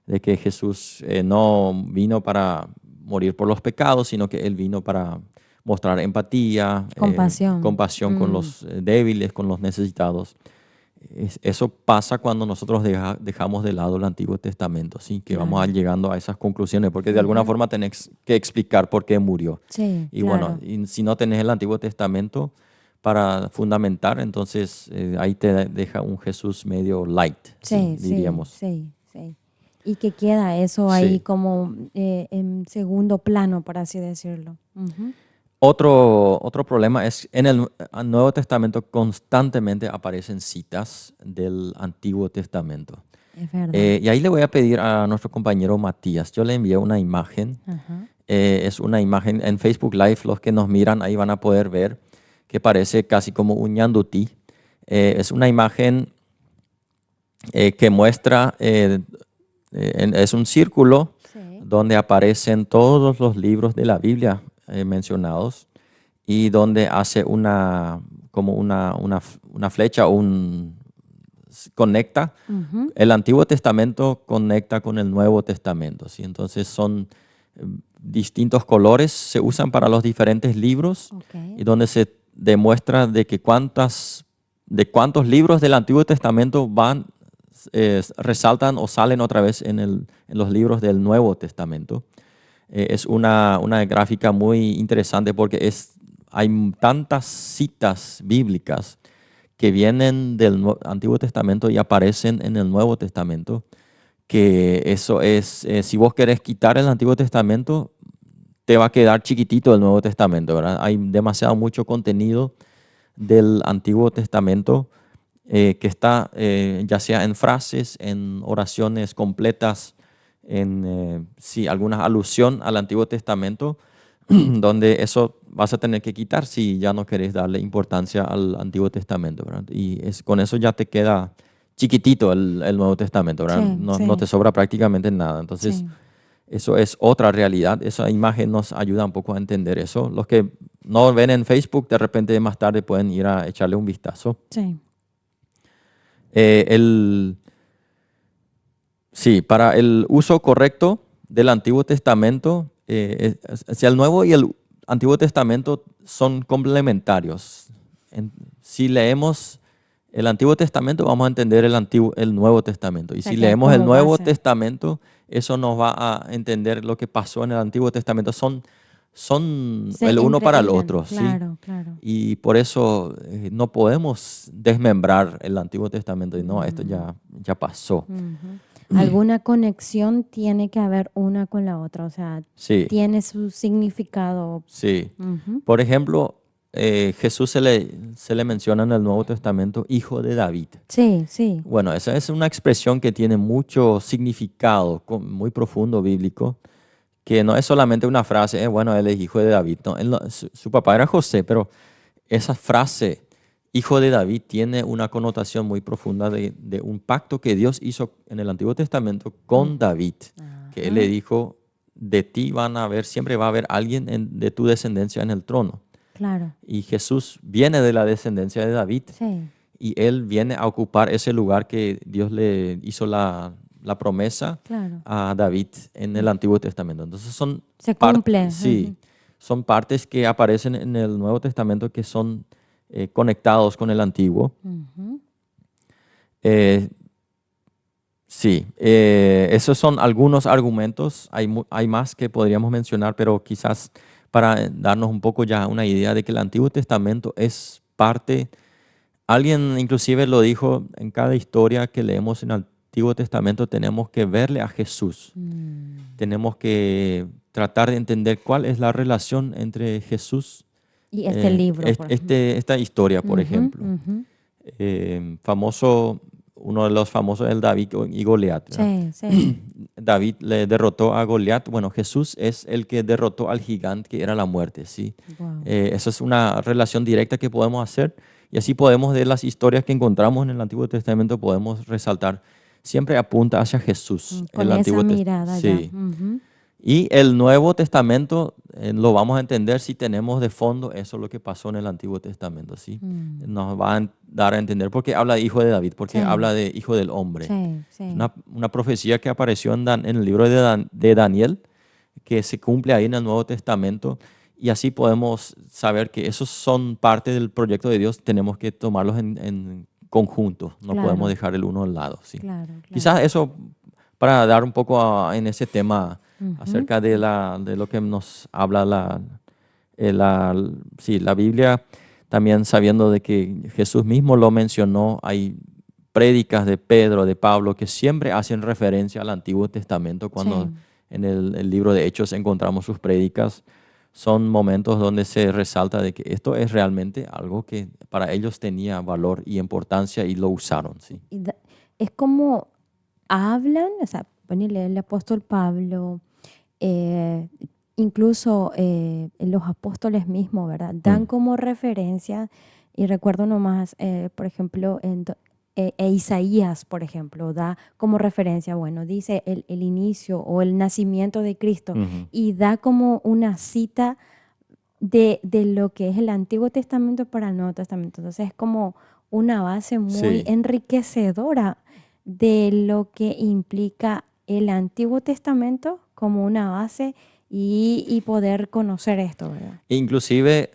de que Jesús no vino para morir por los pecados, sino que Él vino para mostrar empatía, Compasión. compasión con Mm. los débiles, con los necesitados. Eso pasa cuando nosotros dejamos de lado el Antiguo Testamento, ¿sí? Que vamos Claro. llegando a esas conclusiones, porque de alguna Ujú. forma tenés que explicar por qué murió. Sí, Y bueno, claro. y si no tenés el Antiguo Testamento para fundamentar, entonces ahí te deja un Jesús medio light, ¿sí? Sí, sí, Diríamos. sí, sí. Y que queda eso ahí Sí. como en segundo plano, por así decirlo. Ujú. Otro problema es en el Nuevo Testamento constantemente aparecen citas del Antiguo Testamento. Es verdad. Y ahí le voy a pedir a nuestro compañero Matías, yo le envié una imagen, Ajá. es una imagen en Facebook Live, los que nos miran ahí van a poder ver que parece casi como un ñandutí. Es una imagen que muestra, es un círculo Sí. donde aparecen todos los libros de la Biblia mencionados, y donde hace como una flecha, conecta. Ujú. El Antiguo Testamento conecta con el Nuevo Testamento, ¿sí? Entonces son distintos colores, se usan para los diferentes libros, Ok. y donde se demuestra de cuántos libros del Antiguo Testamento resaltan o salen otra vez en los libros del Nuevo Testamento. Es una gráfica muy interesante porque hay tantas citas bíblicas que vienen del Antiguo Testamento y aparecen en el Nuevo Testamento, que eso es, si vos querés quitar el Antiguo Testamento, te va a quedar chiquitito el Nuevo Testamento, ¿verdad? Hay demasiado mucho contenido del Antiguo Testamento que está ya sea en frases, en oraciones completas, sí, alguna alusión al Antiguo Testamento, donde eso vas a tener que quitar si ya no querés darle importancia al Antiguo Testamento, ¿verdad? Y con eso ya te queda chiquitito el Nuevo Testamento, ¿verdad? Sí, No te sí, sobra prácticamente nada. Entonces, sí, eso es otra realidad. Esa imagen nos ayuda un poco a entender eso. Los que no ven en Facebook, de repente más tarde pueden ir a echarle un vistazo. sí. Eh, el, sí, para el uso correcto del Antiguo Testamento, si el Nuevo y el Antiguo Testamento son complementarios. Si leemos el Antiguo Testamento, vamos a entender el Nuevo Testamento. Y sea, si que leemos el como Nuevo base. Testamento, eso nos va a entender lo que pasó en el Antiguo Testamento. Son Se el uno para el entrehilan, otro, ¿sí? claro, claro. Y por eso no podemos desmembrar el Antiguo Testamento y no, esto Mm, ya pasó. ujú. Alguna conexión tiene que haber una con la otra, o sea, Sí, tiene su significado. sí. Ujú. Por ejemplo, Jesús se le menciona en el Nuevo Testamento hijo de David. Sí, sí. Bueno, esa es una expresión que tiene mucho significado, muy profundo bíblico, que no es solamente una frase, bueno, él es hijo de David. No, su papá era José, pero esa frase, hijo de David, tiene una connotación muy profunda de un pacto que Dios hizo en el Antiguo Testamento Con, con David, que él le ajá, dijo, de ti siempre va a haber alguien de tu descendencia en el trono. claro. Y Jesús viene de la descendencia de David Sí, y él viene a ocupar ese lugar que Dios le hizo la promesa claro. a David en el Mm. Antiguo Testamento. Entonces Se cumple. sí, Ujú, son partes que aparecen en el Nuevo Testamento que son conectados con el Antiguo. ujú. Eh, sí, esos son algunos argumentos. Hay más que podríamos mencionar, pero quizás para darnos un poco ya una idea de que el Antiguo Testamento es parte. Alguien inclusive lo dijo, en cada historia que leemos en el Antiguo Testamento tenemos que verle a Jesús. Mm. Tenemos que tratar de entender cuál es la relación entre Jesús, Y este libro, por ejemplo. esta historia, por Ujú, ejemplo. ujú. Famoso, uno de los famosos es el David y Goliat, ¿verdad? Sí, sí. David le derrotó a Goliat. Bueno, Jesús es el que derrotó al gigante que era la muerte, ¿sí? Wow. Esa es una relación directa que podemos hacer y así podemos, de las historias que encontramos en el Antiguo Testamento, podemos resaltar. Siempre apunta hacia Jesús, Con el esa Antiguo Testamento. mirada ya. Sí. Ujú. Y el Nuevo Testamento lo vamos a entender si tenemos de fondo eso lo que pasó en el Antiguo Testamento, ¿sí? Mm. Nos va a dar a entender por qué habla de hijo de David, porque Sí, habla de hijo del hombre. sí, Es sí. una profecía que apareció en el libro de Daniel, que se cumple ahí en el Nuevo Testamento, y así podemos saber que esos son parte del proyecto de Dios, tenemos que tomarlos en conjunto, no podemos Claro, dejar el uno al lado, ¿sí? claro, claro. Quizás eso para dar un poco en ese tema Ujú. acerca de lo que nos habla sí, la Biblia, también sabiendo de que Jesús mismo lo mencionó, hay prédicas de Pedro, de Pablo, que siempre hacen referencia al Antiguo Testamento. Cuando Sí. en el libro de Hechos encontramos sus prédicas, son momentos donde se resalta de que esto es realmente algo que para ellos tenía valor y importancia y lo usaron, ¿sí? Y es como hablan, o sea, ponele el apóstol Pablo, eh, incluso los apóstoles mismos, ¿verdad? Dan Mm, como referencia, y recuerdo nomás, por ejemplo, Isaías, por ejemplo, da como referencia, bueno, dice el inicio o el nacimiento de Cristo, ujú. y da como una cita de lo que es el Antiguo Testamento para el Nuevo Testamento. Entonces es como una base muy Sí. enriquecedora de lo que implica el Antiguo Testamento como una base y poder conocer esto, ¿verdad? Inclusive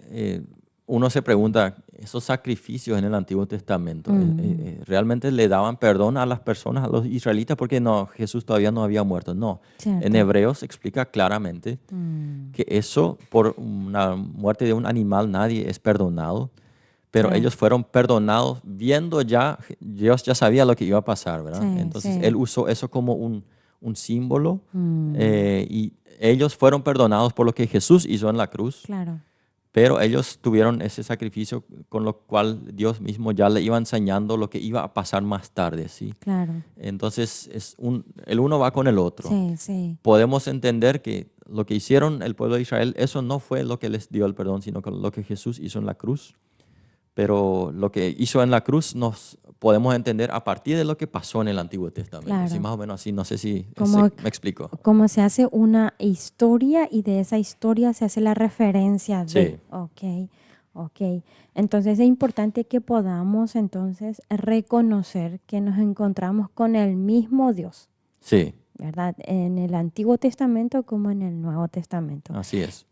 uno se pregunta, esos sacrificios en el Antiguo Testamento, Mm, ¿realmente le daban perdón a las personas, a los israelitas? Porque no, Jesús todavía no había muerto. No, en cierto. Hebreos explica claramente Mm, que eso, por una muerte de un animal, nadie es perdonado, pero sí, ellos fueron perdonados viendo ya, Dios ya sabía lo que iba a pasar, ¿verdad? sí, Entonces sí. Él usó eso como un símbolo Mm, y ellos fueron perdonados por lo que Jesús hizo en la cruz, claro, pero ellos tuvieron ese sacrificio con lo cual Dios mismo ya le iba enseñando lo que iba a pasar más tarde, ¿sí? claro. Entonces el uno va con el otro. Sí, sí. Podemos entender que lo que hicieron el pueblo de Israel, eso no fue lo que les dio el perdón, sino lo que Jesús hizo en la cruz. Pero lo que hizo en la cruz nos podemos entender a partir de lo que pasó en el Antiguo Testamento. Sí, Claro. más o menos así, no sé si Como me explico. como se hace una historia y de esa historia se hace la referencia de, Sí, ok, ok. Entonces es importante que podamos entonces reconocer que nos encontramos con el mismo Dios, sí, ¿verdad? En el Antiguo Testamento como en el Nuevo Testamento. así es.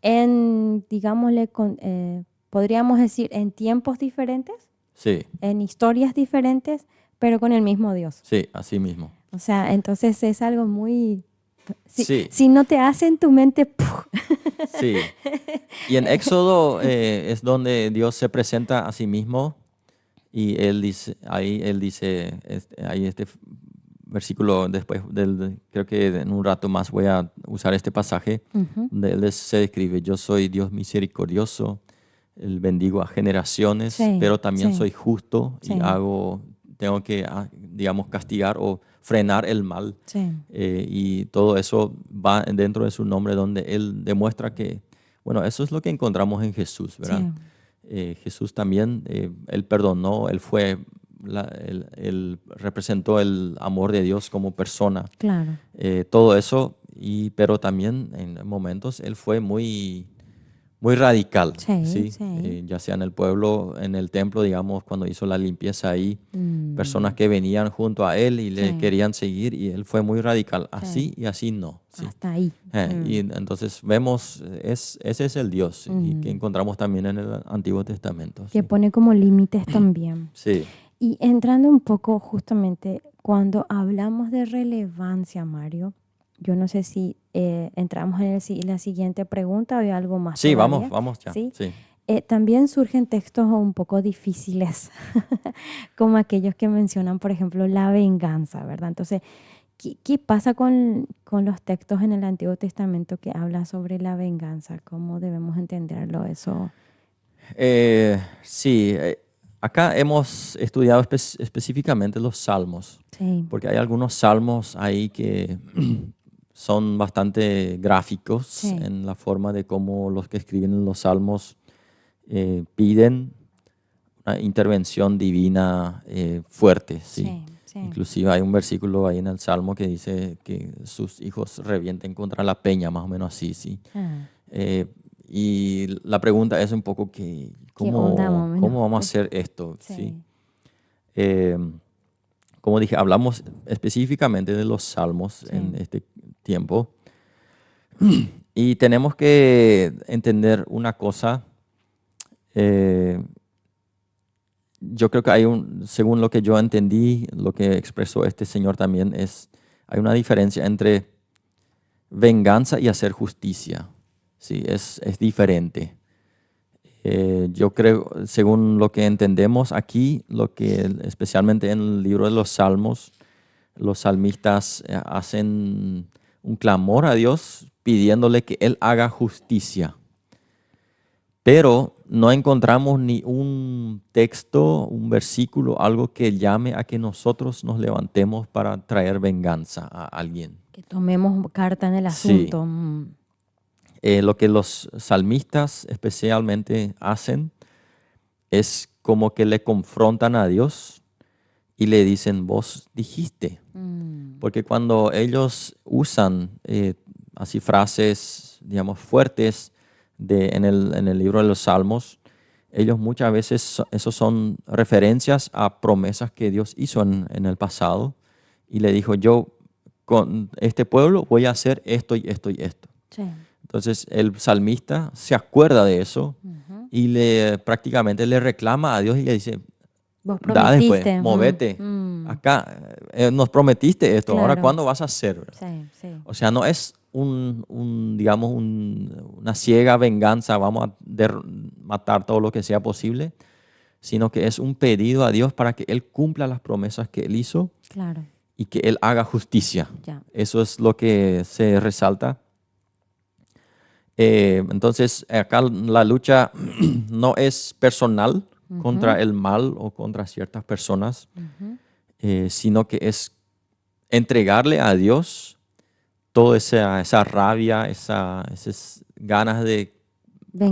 Digámosle, podríamos decir, en tiempos diferentes. Sí, en historias diferentes, pero con el mismo Dios. sí, así mismo. O sea, entonces es algo muy... Sí, Si no te hace en tu mente, ¡puf! sí. Y en Éxodo es donde Dios se presenta a sí mismo y él dice, ahí versículo después creo que en un rato más voy a usar este pasaje, Ujú. donde él se describe, yo soy Dios misericordioso, el bendigo a generaciones, Sí, pero también sí, soy justo y sí, tengo que, digamos, castigar o frenar el mal. sí. Y todo eso va dentro de su nombre, donde él demuestra que, bueno, eso es lo que encontramos en Jesús, ¿verdad? Sí, Jesús también, él perdonó, él fue, él representó el amor de Dios como persona. claro. Todo eso, pero también en momentos él fue muy radical, Sí, ¿sí? sí. Ya sea en el pueblo, en el templo, digamos, cuando hizo la limpieza ahí, personas Mm, que venían junto a él y le sí, querían seguir y él fue muy radical, sí. así y así no, ¿sí? Hasta ahí. Y Mm, entonces vemos, ese es el Dios y que mm. encontramos también en el Antiguo Testamento, Que ¿sí? pone como límites también. Sí, Y entrando un poco justamente, cuando hablamos de relevancia, Mario, yo no sé si entramos en la siguiente pregunta o hay algo más sí, vamos, todavía, vamos ya, ¿sí? sí. También surgen textos un poco difíciles, como aquellos que mencionan, por ejemplo, la venganza, ¿verdad? Entonces, ¿qué pasa con los textos en el Antiguo Testamento que habla sobre la venganza? ¿Cómo debemos entenderlo eso? Sí, acá hemos estudiado específicamente los salmos, Sí, porque hay algunos salmos ahí que son bastante gráficos sí, en la forma de cómo los que escriben los salmos piden una intervención divina fuerte, ¿sí? sí, sí. Inclusive hay un versículo ahí en el salmo que dice que sus hijos revienten contra la peña, más o menos así, ¿sí? Ah, Eh, y la pregunta es un poco que, ¿qué onda, más o menos? ¿cómo vamos a hacer esto? ¿Sí? Sí, Eh, como dije, hablamos específicamente de los salmos en sí, este tiempo y tenemos que entender una cosa. eh, yo creo que según lo que yo entendí, lo que expresó este señor también hay una diferencia entre venganza y hacer justicia. Sí, es diferente. Yo creo, según lo que entendemos aquí, especialmente en el libro de los Salmos, los salmistas hacen un clamor a Dios pidiéndole que Él haga justicia. Pero no encontramos ni un texto, un versículo, algo que llame a que nosotros nos levantemos para traer venganza a alguien. que tomemos carta en el Sí, asunto. lo que los salmistas especialmente hacen es como que le confrontan a Dios y le dicen, vos dijiste. Mm, Porque cuando ellos usan así frases, digamos, fuertes en el libro de los Salmos, ellos muchas veces, esos son referencias a promesas que Dios hizo en el pasado y le dijo, yo con este pueblo voy a hacer esto y esto y esto. sí. Entonces el salmista se acuerda de eso Ujú. y prácticamente le reclama a Dios y le dice, Vos da después, prometiste. movete. Acá nos prometiste esto, ahora Claro, ¿cuándo vas a hacer? sí, sí. O sea, no es digamos, una ciega venganza, vamos a matar todo lo que sea posible, sino que es un pedido a Dios para que Él cumpla las promesas que Él hizo Claro, y que Él haga justicia. ya. Eso es lo que se resalta. Entonces, acá la lucha no es personal Ujú, contra el mal o contra ciertas personas, ujú. sino que es entregarle a Dios toda esa rabia, esas ganas de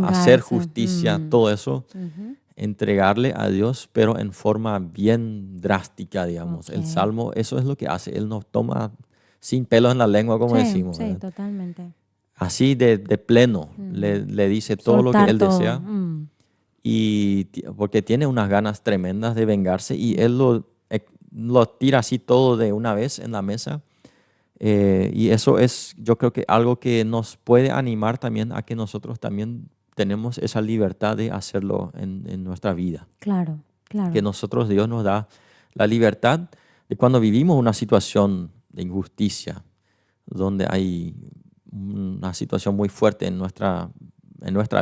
hacer Vengarse. justicia, todo eso, Ujú. entregarle a Dios, pero en forma bien drástica, digamos. Ok. El Salmo, eso es lo que hace. Él nos toma sin pelos en la lengua, como Sí, decimos, sí, ¿verdad? totalmente. Así de pleno, Mm. le dice todo lo que Soltar él todo. desea y porque tiene unas ganas tremendas de vengarse y él lo tira así todo de una vez en la mesa. Y eso es, yo creo que algo que nos puede animar también a que nosotros también tenemos esa libertad de hacerlo en nuestra vida. Claro. Claro. Que nosotros, Dios nos da la libertad de cuando vivimos una situación de injusticia, donde hay una situación muy fuerte en nuestra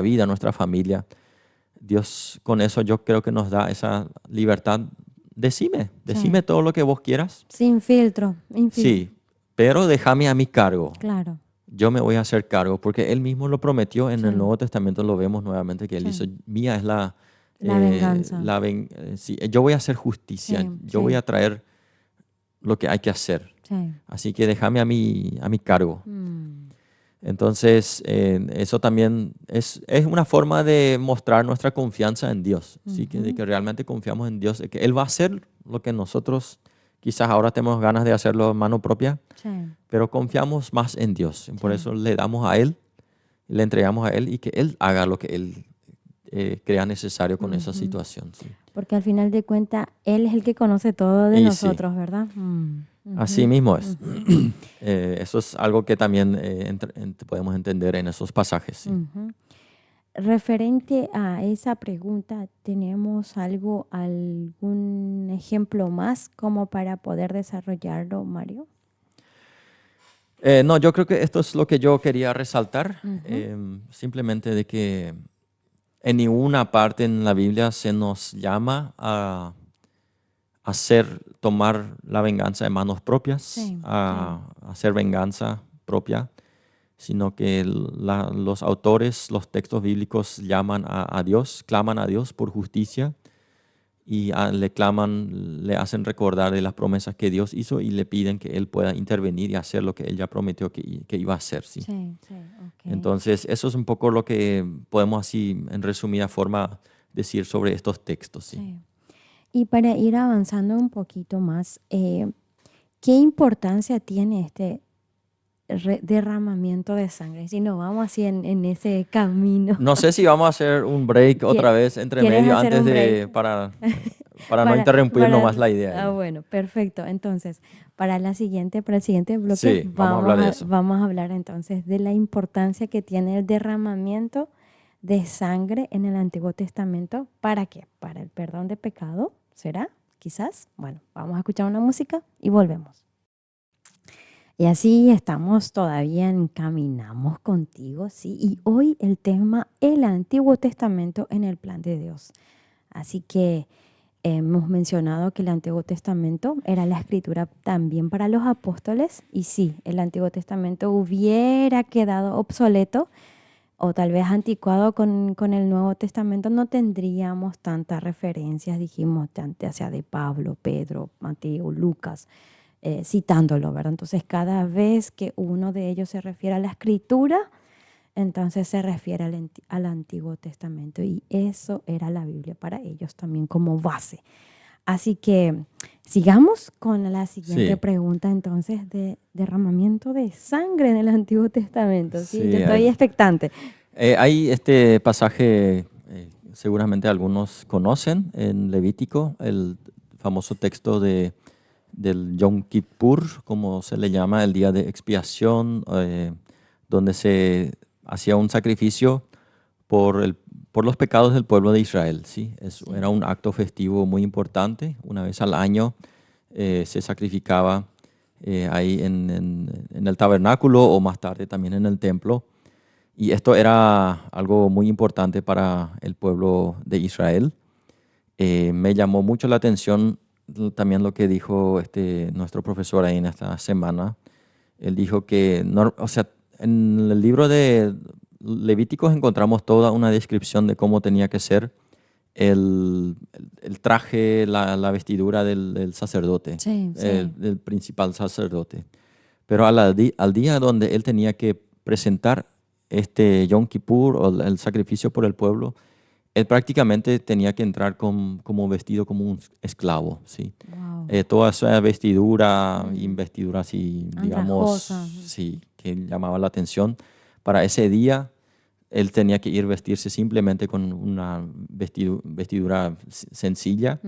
vida, en nuestra familia. Dios con eso yo creo que nos da esa libertad. Decime Sí. todo lo que vos quieras. Sin filtro. Sí, pero déjame a mi cargo. Claro. Yo me voy a hacer cargo, porque Él mismo lo prometió en Sí. el Nuevo Testamento, lo vemos nuevamente, que Él Sí. dice, mía es la venganza. sí, yo voy a hacer justicia, Sí, yo voy sí. a traer lo que hay que hacer. Sí. Así que déjame a mi cargo. Mm. Entonces, eso también es una forma de mostrar nuestra confianza en Dios, ¿sí? De que realmente confiamos en Dios, de que Él va a hacer lo que nosotros quizás ahora tenemos ganas de hacerlo en mano propia, Sí. pero confiamos más en Dios. Por Sí. eso le damos a Él, le entregamos a Él y que Él haga lo que Él crea necesario con esa situación. ¿Sí? Porque al final de cuentas, Él es el que conoce todo de Y sí, nosotros, ¿verdad? así mismo es. Eso es algo que también podemos entender en esos pasajes. ¿sí? Referente a esa pregunta, ¿tenemos algún ejemplo más como para poder desarrollarlo, Mario? No, yo creo que esto es lo que yo quería resaltar, simplemente de que en ninguna parte en la Biblia se nos llama a tomar la venganza en manos propias, Sí, a hacer venganza propia, sino que los autores, los textos bíblicos llaman a Dios, claman a Dios por justicia y le hacen recordar de las promesas que Dios hizo y le piden que Él pueda intervenir y hacer lo que Él ya prometió que iba a hacer. ¿sí? sí, sí, ok. Entonces, eso es un poco lo que podemos así, en resumida forma, decir sobre estos textos. ¿sí? Sí. Y para ir avanzando un poquito más, ¿qué importancia tiene este derramamiento de sangre? Si no vamos así en ese camino. No sé si vamos a hacer un break otra vez entre ¿Quieres medio hacer antes un break? para no interrumpir nomás la idea. ahí. Bueno, perfecto. Entonces, para el siguiente bloque Sí, vamos a hablar de eso. vamos a hablar entonces de la importancia que tiene el derramamiento de sangre en el Antiguo Testamento. ¿Para qué? Para el perdón de pecado, ¿será? Quizás. Bueno, vamos a escuchar una música y volvemos. Y así estamos todavía en Caminamos Contigo, ¿sí? Y hoy el tema, el Antiguo Testamento en el plan de Dios. Así que hemos mencionado que el Antiguo Testamento era la escritura también para los apóstoles. Y sí, el Antiguo Testamento hubiera quedado obsoleto o tal vez anticuado con el Nuevo Testamento. No tendríamos tantas referencias, dijimos, ya sea de Pablo, Pedro, Mateo, Lucas, citándolo, ¿verdad? Entonces, cada vez que uno de ellos se refiere a la escritura, entonces se refiere al Antiguo Testamento y eso era la Biblia para ellos también como base. Así que sigamos con la siguiente Sí. pregunta entonces de derramamiento de sangre en el Antiguo Testamento. ¿sí? Sí, Yo estoy expectante. hay este pasaje, seguramente algunos conocen, en Levítico, el famoso texto del Yom Kippur, como se le llama, el día de expiación, donde se hacía un sacrificio por los pecados del pueblo de Israel. ¿sí? Era un acto festivo muy importante. Una vez al año se sacrificaba ahí en el tabernáculo o más tarde también en el templo. Y esto era algo muy importante para el pueblo de Israel. Me llamó mucho la atención también lo que dijo nuestro profesor ahí en esta semana. Él dijo que, o sea, en el libro de Levíticos encontramos toda una descripción de cómo tenía que ser el traje, la vestidura del sacerdote, Sí, sí. del principal sacerdote. Pero al día donde él tenía que presentar este Yom Kippur o el sacrificio por el pueblo, él prácticamente tenía que entrar como vestido como un esclavo, ¿sí? Wow. Toda esa vestidura, investidura así, digamos, Andrajosa. sí, que llamaba la atención. Para ese día, él tenía que ir vestirse simplemente con una vestidura sencilla.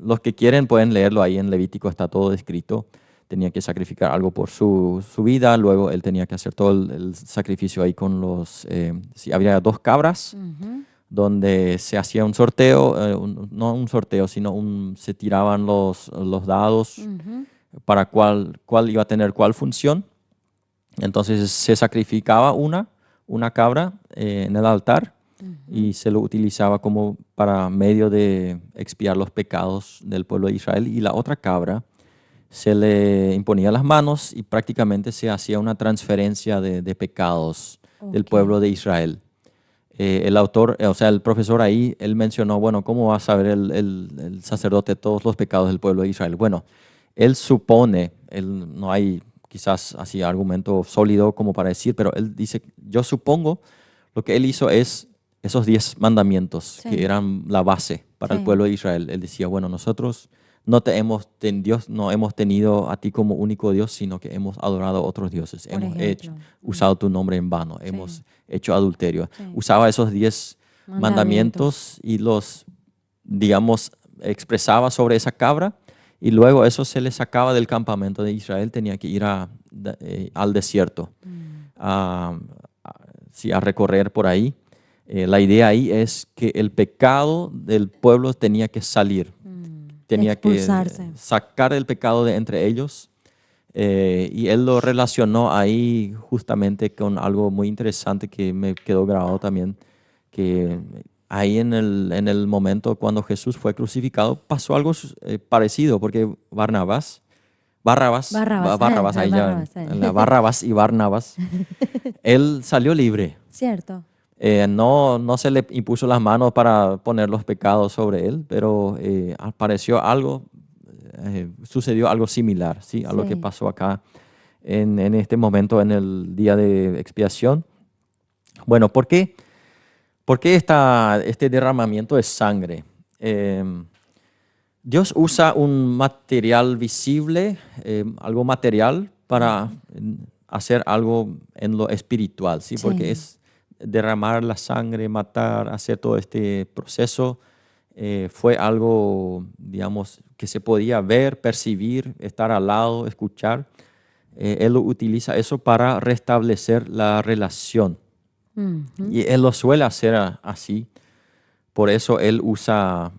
Los que quieren pueden leerlo ahí en Levítico, está todo descrito. Tenía que sacrificar algo por su vida, luego él tenía que hacer todo el sacrificio ahí con había 2 cabras, donde se hacía un sorteo, no un sorteo, sino se tiraban los dados Ujú. para cuál iba a tener cuál función. Entonces se sacrificaba una cabra en el altar y se lo utilizaba como para medio de expiar los pecados del pueblo de Israel, y la otra cabra se le imponía las manos y prácticamente se hacía una transferencia de pecados del Ok. pueblo de Israel. El autor, o sea, el profesor ahí, él mencionó, bueno, ¿cómo va a saber el sacerdote todos los pecados del pueblo de Israel? Bueno, él supone, no hay quizás así argumento sólido como para decir, pero él dice, yo supongo lo que él hizo es esos 10 mandamientos que Sí, eran la base para el sí, pueblo de Israel. Él decía, bueno, nosotros Dios no hemos tenido a ti como único Dios, sino que hemos adorado a otros dioses. por Hemos ejemplo. usado tu nombre en vano, Sí, hemos hecho adulterio. sí. Usaba esos 10 Mandamientos. mandamientos y los, digamos, expresaba sobre esa cabra, y luego eso se le sacaba del campamento de Israel, tenía que ir al desierto Mm, a, sí, a recorrer por ahí. La idea ahí es que el pecado del pueblo tenía que salir, tenía que expulsarse. sacar el pecado de entre ellos. Y él lo relacionó ahí justamente con algo muy interesante que me quedó grabado también, que ahí en el momento cuando Jesús fue crucificado pasó algo parecido, porque Barrabás. Barrabás, ahí ya Barrabás. en la Barrabás y Barnabas, él salió libre. Cierto. No se le impuso las manos para poner los pecados sobre él, pero apareció algo, sucedió algo similar, ¿sí? A lo que Sí. pasó acá en este momento, en el día de expiación. Bueno, ¿por qué este derramamiento de sangre? Dios usa un material visible, algo material, para hacer algo en lo espiritual, ¿sí? Porque Sí. es derramar la sangre, matar, hacer todo este proceso. Fue algo, digamos, que se podía ver, percibir, estar al lado, escuchar. Él utiliza eso para restablecer la relación. Ujú. Y él lo suele hacer así. Por eso él usa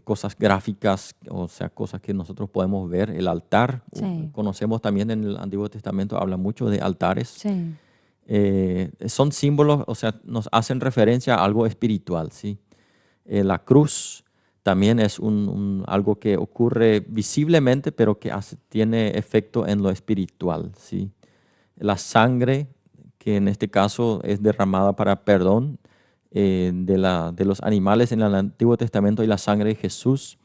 cosas gráficas, o sea, cosas que nosotros podemos ver. El altar, Sí. conocemos también en el Antiguo Testamento, habla mucho de altares. Sí. Son símbolos, o sea, nos hacen referencia a algo espiritual, ¿sí? La cruz también es algo que ocurre visiblemente, pero que tiene efecto en lo espiritual, ¿sí? La sangre, que en este caso es derramada para perdón de los animales en el Antiguo Testamento, y la sangre de Jesús,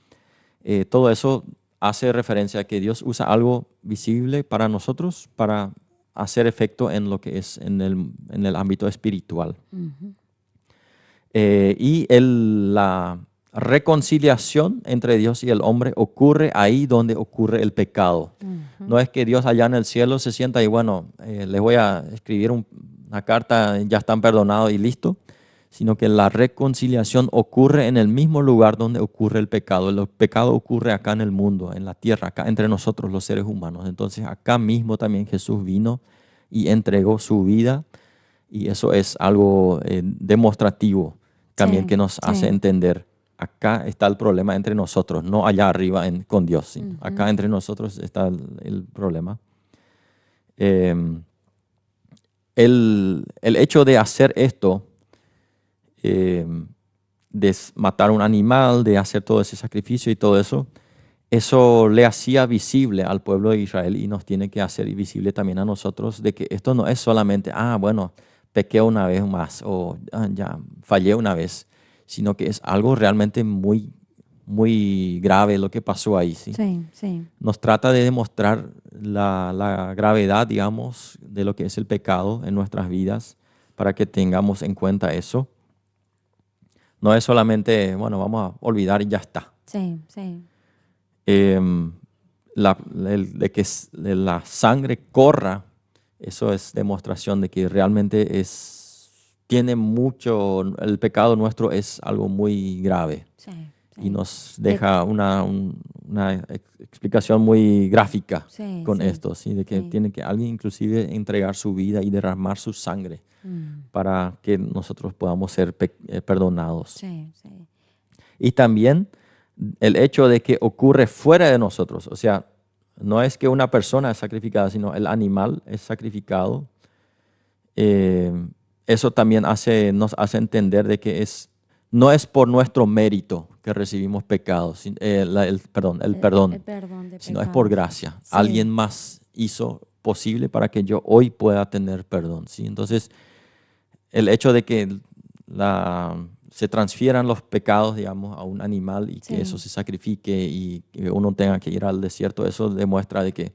todo eso hace referencia a que Dios usa algo visible para nosotros para hacer efecto en lo que es en el ámbito espiritual. Ujú. Y la reconciliación entre Dios y el hombre ocurre ahí donde ocurre el pecado. Ujú. No es que Dios allá en el cielo se sienta y bueno, les voy a escribir una carta, ya están perdonados y listo, sino que la reconciliación ocurre en el mismo lugar donde ocurre el pecado. El pecado ocurre acá en el mundo, en la tierra, acá entre nosotros los seres humanos. Entonces acá mismo también Jesús vino y entregó su vida, y eso es algo demostrativo también, Sí. que nos hace Sí. entender, acá está el problema entre nosotros, no allá arriba con Dios, ¿sí? Acá Ujú. entre nosotros está el problema. Eh, el hecho de hacer esto, eh, de matar un animal, de hacer todo ese sacrificio y todo eso le hacía visible al pueblo de Israel, y nos tiene que hacer visible también a nosotros, de que esto no es solamente, bueno, pequé una vez más, o ya fallé una vez, sino que es algo realmente muy, muy grave lo que pasó ahí, ¿sí? Sí. Sí. Nos trata de demostrar la gravedad, digamos, de lo que es el pecado en nuestras vidas, para que tengamos en cuenta eso. No es solamente, bueno, vamos a olvidar y ya está. Sí. Sí. Em, de que la sangre corra, eso es demostración de que realmente tiene mucho, el pecado nuestro es algo muy grave. Sí. y nos deja una explicación muy gráfica con esto, ¿sí? De que tiene que alguien inclusive entregar su vida y derramar su sangre para que nosotros podamos ser perdonados. Y también el hecho de que ocurre fuera de nosotros, o sea, no es que una persona es sacrificada, sino el animal es sacrificado. Eso también nos hace entender de que no es por nuestro mérito que recibimos pecados, el perdón, sino es por gracia. Alguien más hizo posible para que yo hoy pueda tener perdón, ¿sí? Entonces, el hecho de que se transfieran los pecados, digamos, a un animal y que eso se sacrifique y que uno tenga que ir al desierto, eso demuestra de que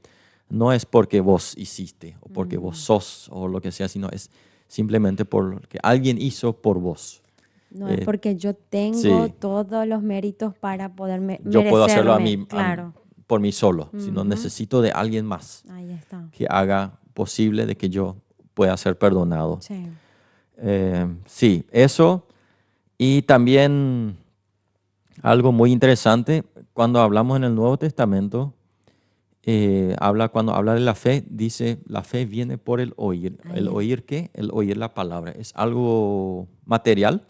no es porque vos hiciste o porque vos sos o lo que sea, sino es simplemente porque alguien hizo por vos. No es porque yo tengo todos los méritos para poder yo puedo hacerlo claro. por mí solo, sino necesito de alguien más que haga posible de que yo pueda ser perdonado. Sí, eso. Y también algo muy interesante, cuando hablamos en el Nuevo Testamento, cuando habla de la fe, dice, la fe viene por el oír. ¿El oír qué? El oír la palabra. Es algo material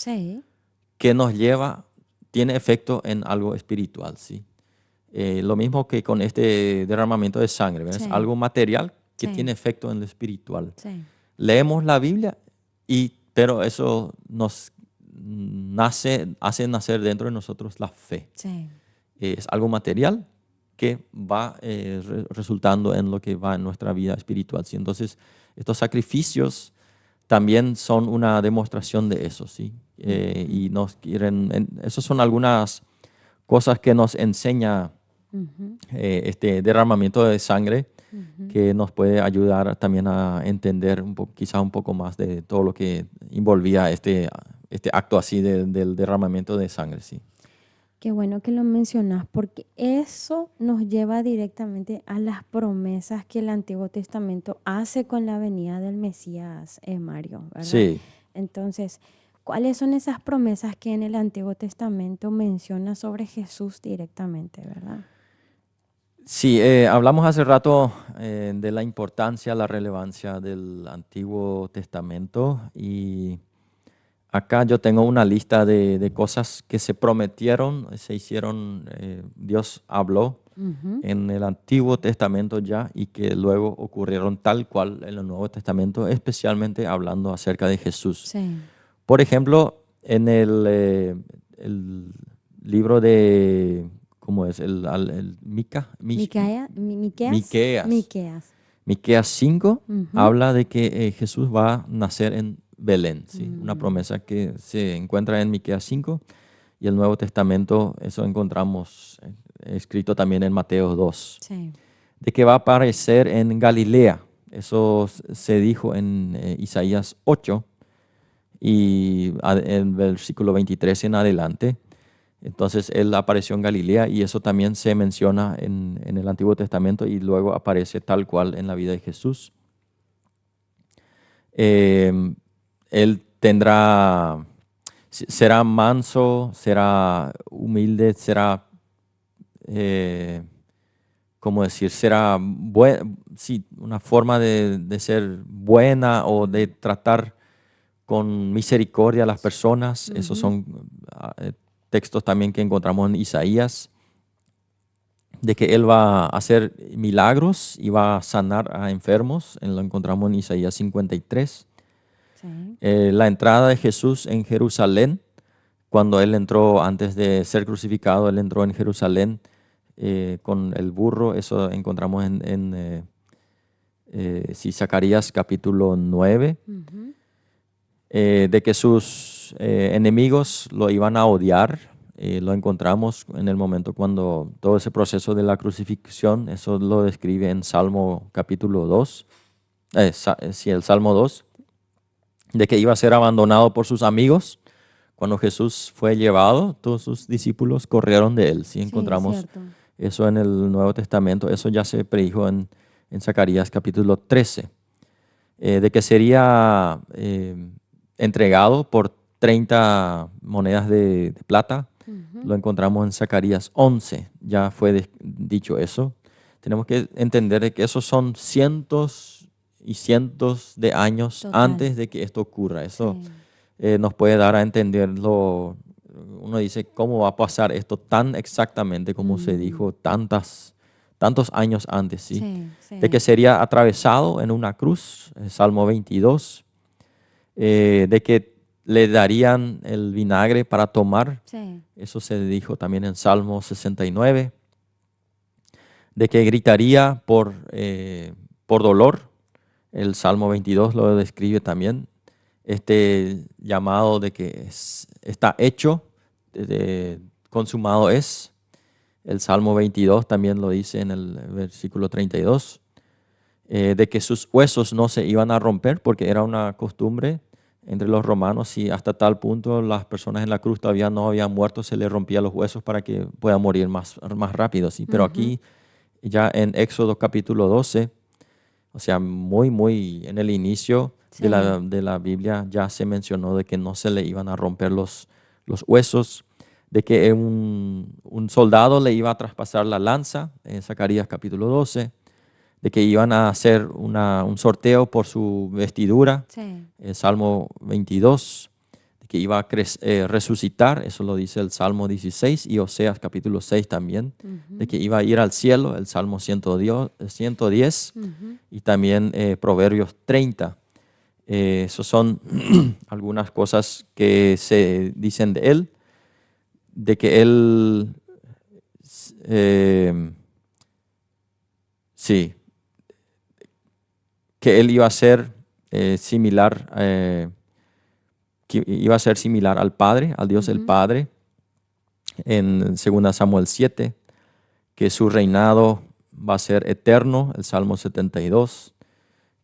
que nos tiene efecto en algo espiritual, ¿sí? Lo mismo que con este derramamiento de sangre, ¿verdad? Es algo material que tiene efecto en lo espiritual. Leemos la Biblia, pero eso nos hace nacer dentro de nosotros la fe. Es algo material que va resultando en lo que va en nuestra vida espiritual, ¿sí? Entonces, estos sacrificios también son una demostración de eso, ¿sí? Y esas son algunas cosas que nos enseña este derramamiento de sangre, que nos puede ayudar también a entender quizá un poco más de todo lo que envolvía este acto así del derramamiento de sangre, ¿sí? Qué bueno que lo mencionas, porque eso nos lleva directamente a las promesas que el Antiguo Testamento hace con la venida del Mesías, Mario, ¿verdad? Sí. Entonces, ¿cuáles son esas promesas que en el Antiguo Testamento menciona sobre Jesús directamente, verdad? Sí, hablamos hace rato de la importancia, la relevancia del Antiguo Testamento, y acá yo tengo una lista de cosas que se prometieron, se hicieron, Dios habló en el Antiguo Testamento ya y que luego ocurrieron tal cual en el Nuevo Testamento, especialmente hablando acerca de Jesús. Por ejemplo, en el libro de... ¿Cómo es? Miqueas 5 habla de que Jesús va a nacer en Belén, ¿sí? Una promesa que se encuentra en Miqueas 5, y el Nuevo Testamento, eso encontramos escrito también en Mateo 2. De que va a aparecer en Galilea. Eso se dijo en Isaías 8 y en versículo 23 en adelante. Entonces él apareció en Galilea y eso también se menciona en el Antiguo Testamento y luego aparece tal cual en la vida de Jesús. Él será manso, será humilde, será, ¿cómo decir? Será una forma de ser buena o de tratar con misericordia a las personas. Esos son textos también que encontramos en Isaías, de que Él va a hacer milagros y va a sanar a enfermos. Lo encontramos en Isaías 53. La entrada de Jesús en Jerusalén, cuando Él entró antes de ser crucificado, Él entró en Jerusalén con el burro. Eso encontramos en Zacarías capítulo 9. De que sus enemigos lo iban a odiar. Lo encontramos en el momento cuando todo ese proceso de la crucifixión, eso lo describe en Salmo capítulo 2, el Salmo 2, de que iba a ser abandonado por sus amigos. Cuando Jesús fue llevado, todos sus discípulos corrieron de él. ¿Sí? Encontramos eso en el Nuevo Testamento. Eso ya se predijo en Zacarías capítulo 13, de que sería entregado por 30 monedas de plata Lo encontramos en Zacarías 11, ya fue dicho eso. Tenemos que entender de que esos son cientos y cientos de años Total. antes de que esto ocurra. Eso Sí. nos puede dar a entenderlo. Uno dice, ¿cómo va a pasar esto tan exactamente como se dijo tantos años antes? ¿Sí? De que Sí. sería atravesado en una cruz, Salmo 22, de que le darían el vinagre para tomar, Sí. eso se dijo también en Salmo 69, de que gritaría por dolor, el Salmo 22 lo describe también, este llamado de que está hecho, consumado es. El Salmo 22 también lo dice en el versículo 32, de que sus huesos no se iban a romper porque era una costumbre entre los romanos y hasta tal punto las personas en la cruz todavía no habían muerto, se les rompía los huesos para que puedan morir más rápido. ¿Sí? Pero aquí ya en Éxodo capítulo 12, o sea, muy en el inicio Sí. de la Biblia ya se mencionó de que no se le iban a romper los huesos, de que un soldado le iba a traspasar la lanza, en Zacarías capítulo 12, de que iban a hacer un sorteo por su vestidura, Sí. el Salmo 22, de que iba a resucitar, eso lo dice el Salmo 16 y Oseas capítulo 6 también, de que iba a ir al cielo, el Salmo 110 y también Proverbios 30. Esos son algunas cosas que se dicen de él, de que él, sí, que él iba a ser similar, que iba a ser similar al Padre, al Dios el Padre, en 2 Samuel 7, que su reinado va a ser eterno, el Salmo 72,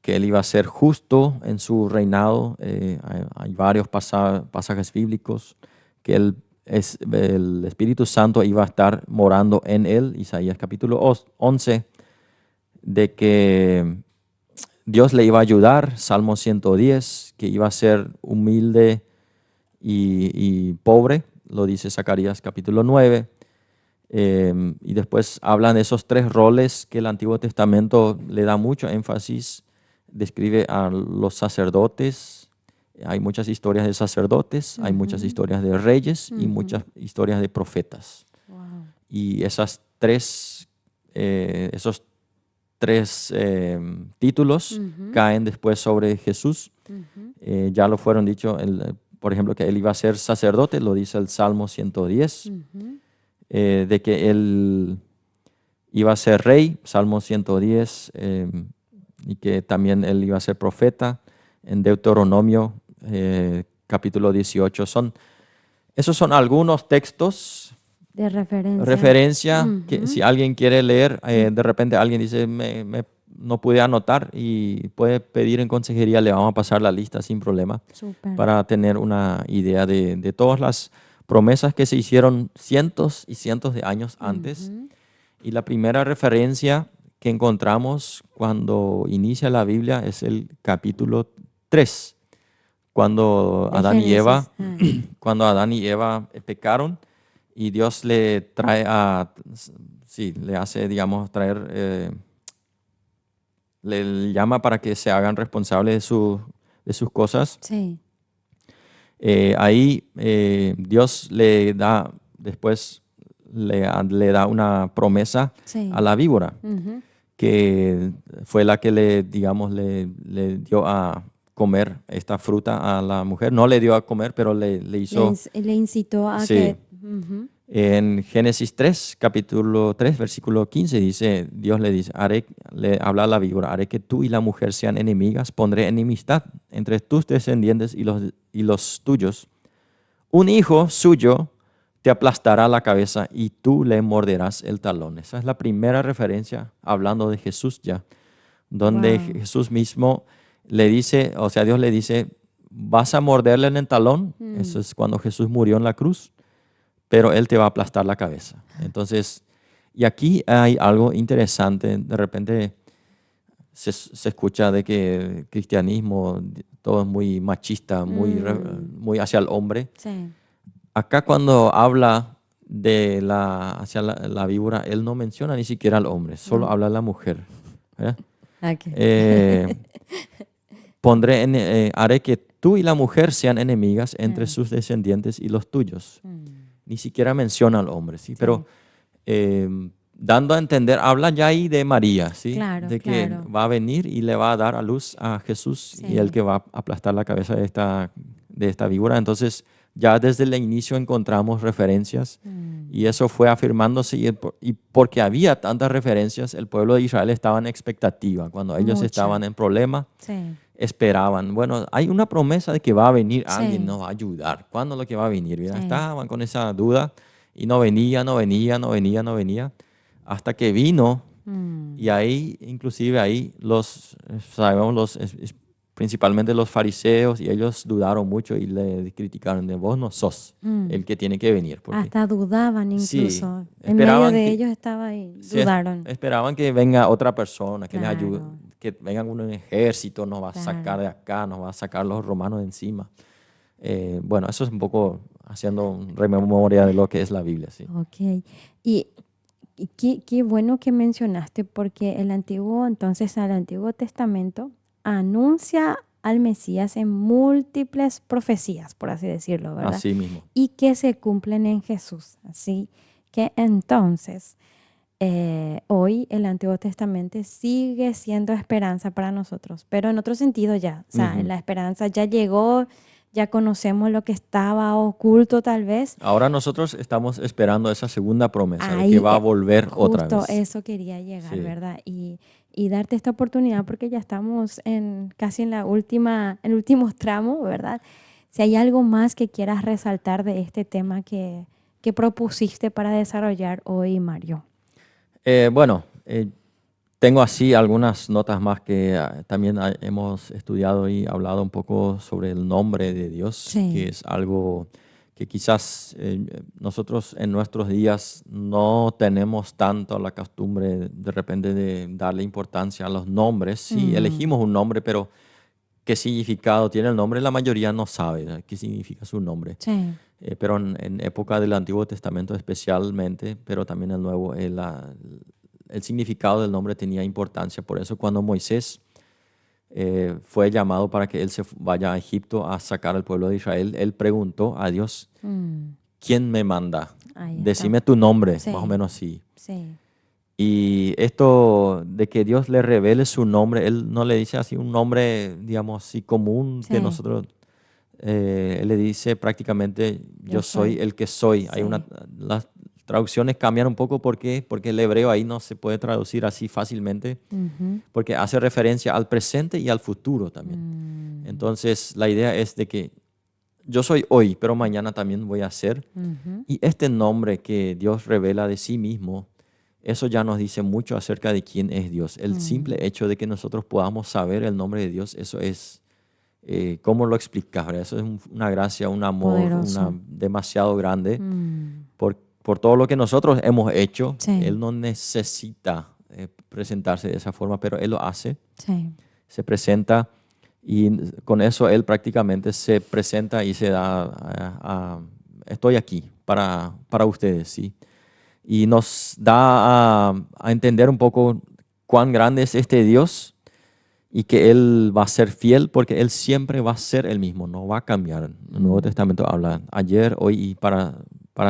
que él iba a ser justo en su reinado, hay varios pasajes bíblicos, que el Espíritu Santo iba a estar morando en él, Isaías capítulo 11, de que Dios le iba a ayudar, Salmo 110, que iba a ser humilde y pobre, lo dice Zacarías capítulo 9. Y después hablan de esos tres roles que el Antiguo Testamento le da mucho énfasis, describe a los sacerdotes, hay muchas historias de sacerdotes, hay muchas historias de reyes y muchas historias de profetas. Wow. Y esos tres títulos caen después sobre Jesús. Ya lo fueron dicho, por ejemplo, que él iba a ser sacerdote, lo dice el Salmo 110, de que él iba a ser rey, Salmo 110, y que también él iba a ser profeta, en Deuteronomio capítulo 18. Esos son algunos textos De referencia. referencia, que si alguien quiere leer, de repente alguien dice, no pude anotar y puede pedir en consejería, le vamos a pasar la lista sin problema. Súper. Para tener una idea de todas las promesas que se hicieron cientos y cientos de años antes. Y la primera referencia que encontramos cuando inicia la Biblia es el capítulo 3, cuando De Adán y Eva, Génesis. cuando Adán y Eva pecaron y Dios le trae le hace, digamos, traer, le llama para que se hagan responsables de sus cosas. Sí. Ahí Dios le da, después le da una promesa Sí. a la víbora, que fue la que le dio a comer esta fruta a la mujer. No le dio a comer, pero le hizo. Le incitó a Sí. que... En Génesis 3, capítulo 3, versículo 15, dice, Dios le dice, le habla a la víbora, haré que tú y la mujer sean enemigas, pondré enemistad entre tus descendientes y los tuyos. Un hijo suyo te aplastará la cabeza y tú le morderás el talón. Esa es la primera referencia, hablando de Jesús ya, donde Wow. Jesús mismo le dice, o sea, Dios le dice, vas a morderle en el talón. Eso es cuando Jesús murió en la cruz, pero Él te va a aplastar la cabeza. Entonces, y aquí hay algo interesante. De repente se escucha de que el cristianismo todo es muy machista, muy hacia el hombre. Sí. acá cuando habla hacia la víbora, él no menciona ni siquiera al hombre, solo No. habla a la mujer. ¿Verdad? Okay. Eh, haré que tú y la mujer sean enemigas entre sus descendientes y los tuyos. Ni siquiera menciona al hombre, ¿sí? Pero eh, dando a entender, habla ya ahí de María, ¿sí? Claro, De que claro. va a venir y le va a dar a luz a Jesús y el Sí. que va a aplastar la cabeza de esta víbora. Entonces, ya desde el inicio encontramos referencias y eso fue afirmándose y porque había tantas referencias, el pueblo de Israel estaba en expectativa. Cuando ellos Mucha. estaban en problema, Sí. esperaban. Bueno, hay una promesa de que va a venir alguien, Sí. nos va a ayudar. ¿Cuándo es lo que va a venir? ¿Verdad? Sí. Estaban con esa duda y no venía, no venía, no venía, no venía, hasta que vino. Y ahí, inclusive ahí, sabemos, principalmente los fariseos, y ellos dudaron mucho y le criticaron de vos no sos el que tiene que venir. Porque Hasta dudaban sí, incluso. En medio esperaban de que, ellos estaba ahí. sí, Dudaron. esperaban que venga otra persona, que les ayude, Claro, que venga un ejército, nos va a sacar claro. de acá, nos va a sacar los romanos de encima. Bueno, eso es un poco haciendo rememoria de lo que es la Biblia, sí. Ok. Y, y qué bueno que mencionaste, porque entonces el Antiguo Testamento anuncia al Mesías en múltiples profecías, por así decirlo, ¿verdad? Así mismo. Y que se cumplen en Jesús. Así que entonces, hoy el Antiguo Testamento sigue siendo esperanza para nosotros, pero en otro sentido ya. O sea, Ujú. la esperanza ya llegó, ya conocemos lo que estaba oculto tal vez. Ahora nosotros estamos esperando esa segunda promesa de que Ahí, va a volver otra justo vez. eso quería llegar, Sí. ¿verdad? Y darte esta oportunidad porque ya estamos casi en el último tramo, ¿verdad? Si hay algo más que quieras resaltar de este tema que propusiste para desarrollar hoy, Mario. Bueno, tengo así algunas notas más que también hemos estudiado y hablado un poco sobre el nombre de Dios, que Sí. es algo que quizás nosotros en nuestros días no tenemos tanto la costumbre de repente de darle importancia a los nombres. Sí, elegimos un nombre, pero qué significado tiene el nombre, la mayoría no sabe, ¿no?, qué significa su nombre. Sí. Pero en época del Antiguo Testamento especialmente, pero también el Nuevo, el significado del nombre tenía importancia. Por eso cuando Moisés fue llamado para que él vaya a Egipto a sacar al pueblo de Israel, él preguntó a Dios, ¿quién me manda? Ahí está. Decime tu nombre, más o Sí, menos así. sí. Y esto de que Dios le revele su nombre, él no le dice así un nombre, digamos así común que Sí. nosotros, él le dice prácticamente, Yo yo soy soy. el que soy. Sí. Las traducciones cambian un poco, ¿por qué? Porque el hebreo ahí no se puede traducir así fácilmente, Ujú. porque hace referencia al presente y al futuro también. Entonces, la idea es de que yo soy hoy, pero mañana también voy a ser. Ujú. Y este nombre que Dios revela de sí mismo, eso ya nos dice mucho acerca de quién es Dios. El simple hecho de que nosotros podamos saber el nombre de Dios, eso es, ¿cómo lo explicas? ¿Verdad? Eso es una gracia, un amor, Poderoso. demasiado grande por todo lo que nosotros hemos hecho. Sí. Él no necesita presentarse de esa forma, pero Él lo hace, Sí. se presenta y con eso Él prácticamente se presenta y se da estoy aquí para ustedes, ¿sí? Y nos da a entender un poco cuán grande es este Dios y que Él va a ser fiel porque Él siempre va a ser el mismo, no va a cambiar. El Nuevo Testamento habla ayer, hoy y para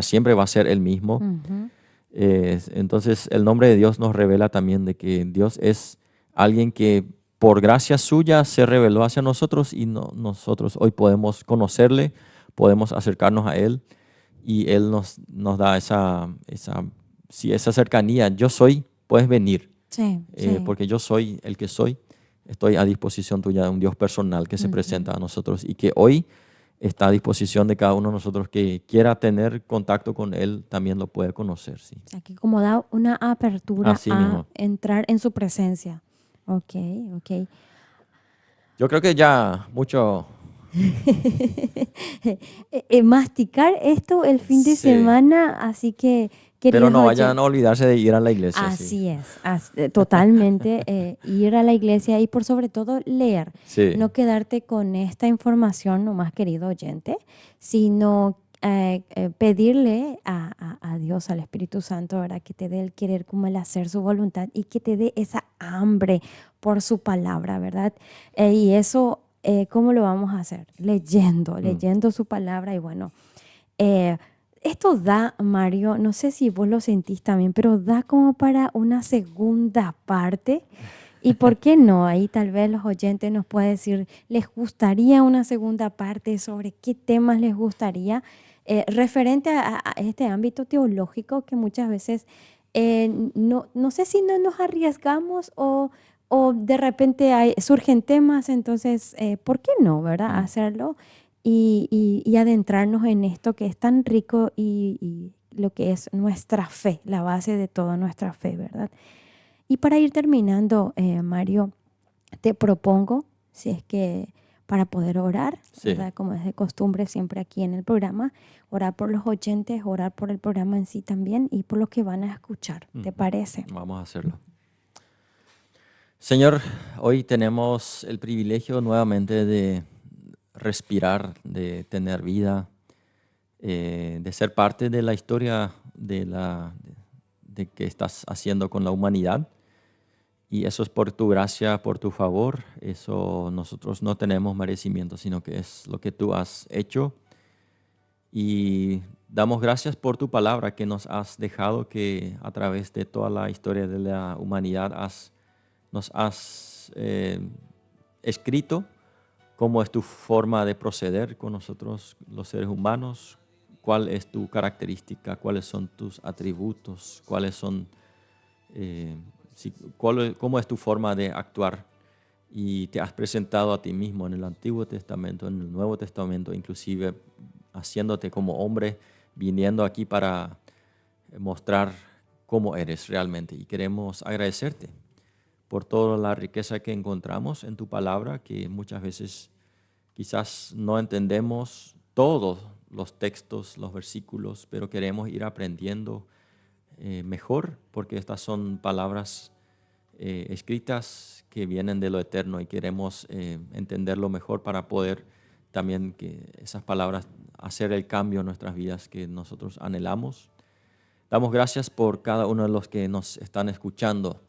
siempre va a ser el mismo. Ujú. Entonces el nombre de Dios nos revela también de que Dios es alguien que por gracia suya se reveló hacia nosotros y nosotros hoy podemos conocerle, podemos acercarnos a Él y Él nos da esa cercanía. Yo soy, puedes venir, Sí. Sí. porque yo soy el que soy. Estoy a disposición tuya de un Dios personal que se Ujú. presenta a nosotros y que hoy está a disposición de cada uno de nosotros que quiera tener contacto con Él, también lo puede conocer. Sí. O sea, que como da una apertura Así a mismo. entrar en su presencia. Ok, ok. Yo creo que ya mucho. Masticar esto el fin de Sí. semana, así que, Pero queridos no vayan a oyentes, olvidarse de ir a la iglesia, sí. así es, totalmente ir a la iglesia y por sobre todo leer, Sí. no quedarte con esta información nomás, querido oyente, sino pedirle a Dios, al Espíritu Santo, ¿verdad? Que te dé el querer como el hacer su voluntad y que te dé esa hambre por su palabra, ¿verdad? Y eso, ¿cómo lo vamos a hacer? Leyendo su palabra y bueno. Eh, Esto da, Mario, no sé si vos lo sentís también, pero da como para una segunda parte. ¿Y por qué no? Ahí tal vez los oyentes nos pueden decir, ¿les gustaría una segunda parte sobre qué temas les gustaría? Referente a este ámbito teológico que muchas veces no sé si no nos arriesgamos o de repente surgen temas, entonces, ¿por qué no, verdad? Mm. Hacerlo y adentrarnos en esto que es tan rico y lo que es nuestra fe, la base de toda nuestra fe, ¿verdad? Y para ir terminando, Mario, te propongo, si es que para poder orar, Sí. ¿verdad? Como es de costumbre siempre aquí en el programa, orar por los oyentes, orar por el programa en sí también y por los que van a escuchar. ¿Te Ujú. parece? Vamos a hacerlo. Señor, hoy tenemos el privilegio nuevamente de respirar, de tener vida, de ser parte de la historia de que estás haciendo con la humanidad. Y eso es por tu gracia, por tu favor. Eso nosotros no tenemos merecimiento, sino que es lo que tú has hecho. Y damos gracias por tu palabra que nos has dejado, que a través de toda la historia de la humanidad nos has escrito cómo es tu forma de proceder con nosotros los seres humanos, cuál es tu característica, cuáles son tus atributos, cuáles son, cómo es tu forma de actuar. Y te has presentado a ti mismo en el Antiguo Testamento, en el Nuevo Testamento, inclusive haciéndote como hombre, viniendo aquí para mostrar cómo eres realmente. Y queremos agradecerte por toda la riqueza que encontramos en tu palabra, que muchas veces quizás no entendemos todos los textos, los versículos, pero queremos ir aprendiendo mejor, porque estas son palabras escritas que vienen de lo eterno y queremos entenderlo mejor para poder también que esas palabras hacer el cambio en nuestras vidas que nosotros anhelamos. Damos gracias por cada uno de los que nos están escuchando,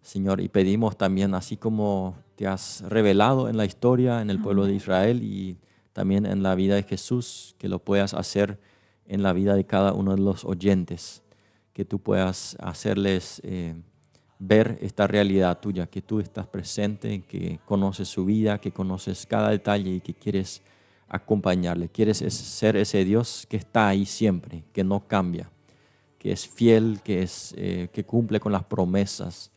Señor, y pedimos también, así como te has revelado en la historia, en el pueblo de Amén. Israel y también en la vida de Jesús, que lo puedas hacer en la vida de cada uno de los oyentes, que tú puedas hacerles ver esta realidad tuya, que tú estás presente, que conoces su vida, que conoces cada detalle y que quieres acompañarle. Quieres ser ese Dios que está ahí siempre, que no cambia, que es fiel, que cumple con las promesas,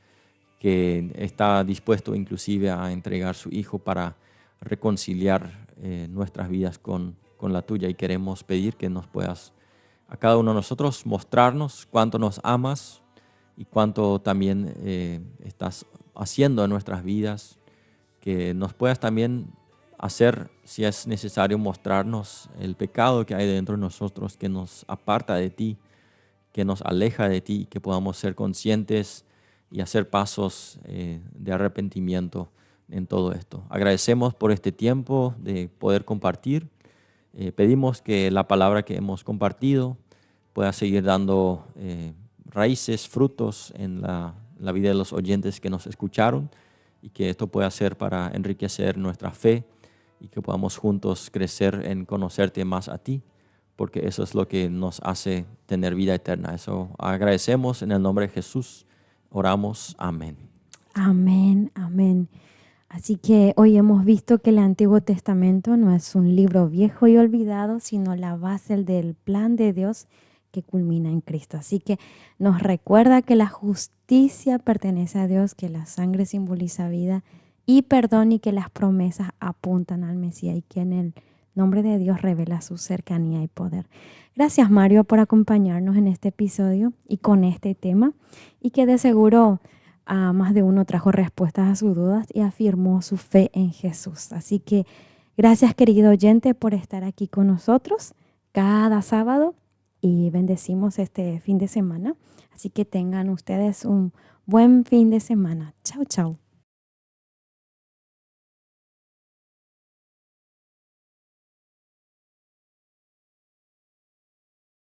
que está dispuesto inclusive a entregar su Hijo para reconciliar nuestras vidas con la tuya. Y queremos pedir que nos puedas a cada uno de nosotros mostrarnos cuánto nos amas y cuánto también estás haciendo en nuestras vidas, que nos puedas también hacer, si es necesario, mostrarnos el pecado que hay dentro de nosotros, que nos aparta de ti, que nos aleja de ti, que podamos ser conscientes y hacer pasos de arrepentimiento en todo esto. Agradecemos por este tiempo de poder compartir. Pedimos que la palabra que hemos compartido pueda seguir dando raíces, frutos en la vida de los oyentes que nos escucharon y que esto pueda ser para enriquecer nuestra fe y que podamos juntos crecer en conocerte más a ti, porque eso es lo que nos hace tener vida eterna. Eso agradecemos en el nombre de Jesús. Oramos. Amén. Amén, amén. Así que hoy hemos visto que el Antiguo Testamento no es un libro viejo y olvidado, sino la base del plan de Dios que culmina en Cristo. Así que nos recuerda que la justicia pertenece a Dios, que la sangre simboliza vida y perdón y que las promesas apuntan al Mesías y que en el nombre de Dios revela su cercanía y poder. Gracias, Mario, por acompañarnos en este episodio y con este tema y que de seguro a más de uno trajo respuestas a sus dudas y afirmó su fe en Jesús. Así que gracias, querido oyente, por estar aquí con nosotros cada sábado y bendecimos este fin de semana. Así que tengan ustedes un buen fin de semana. Chao, chao.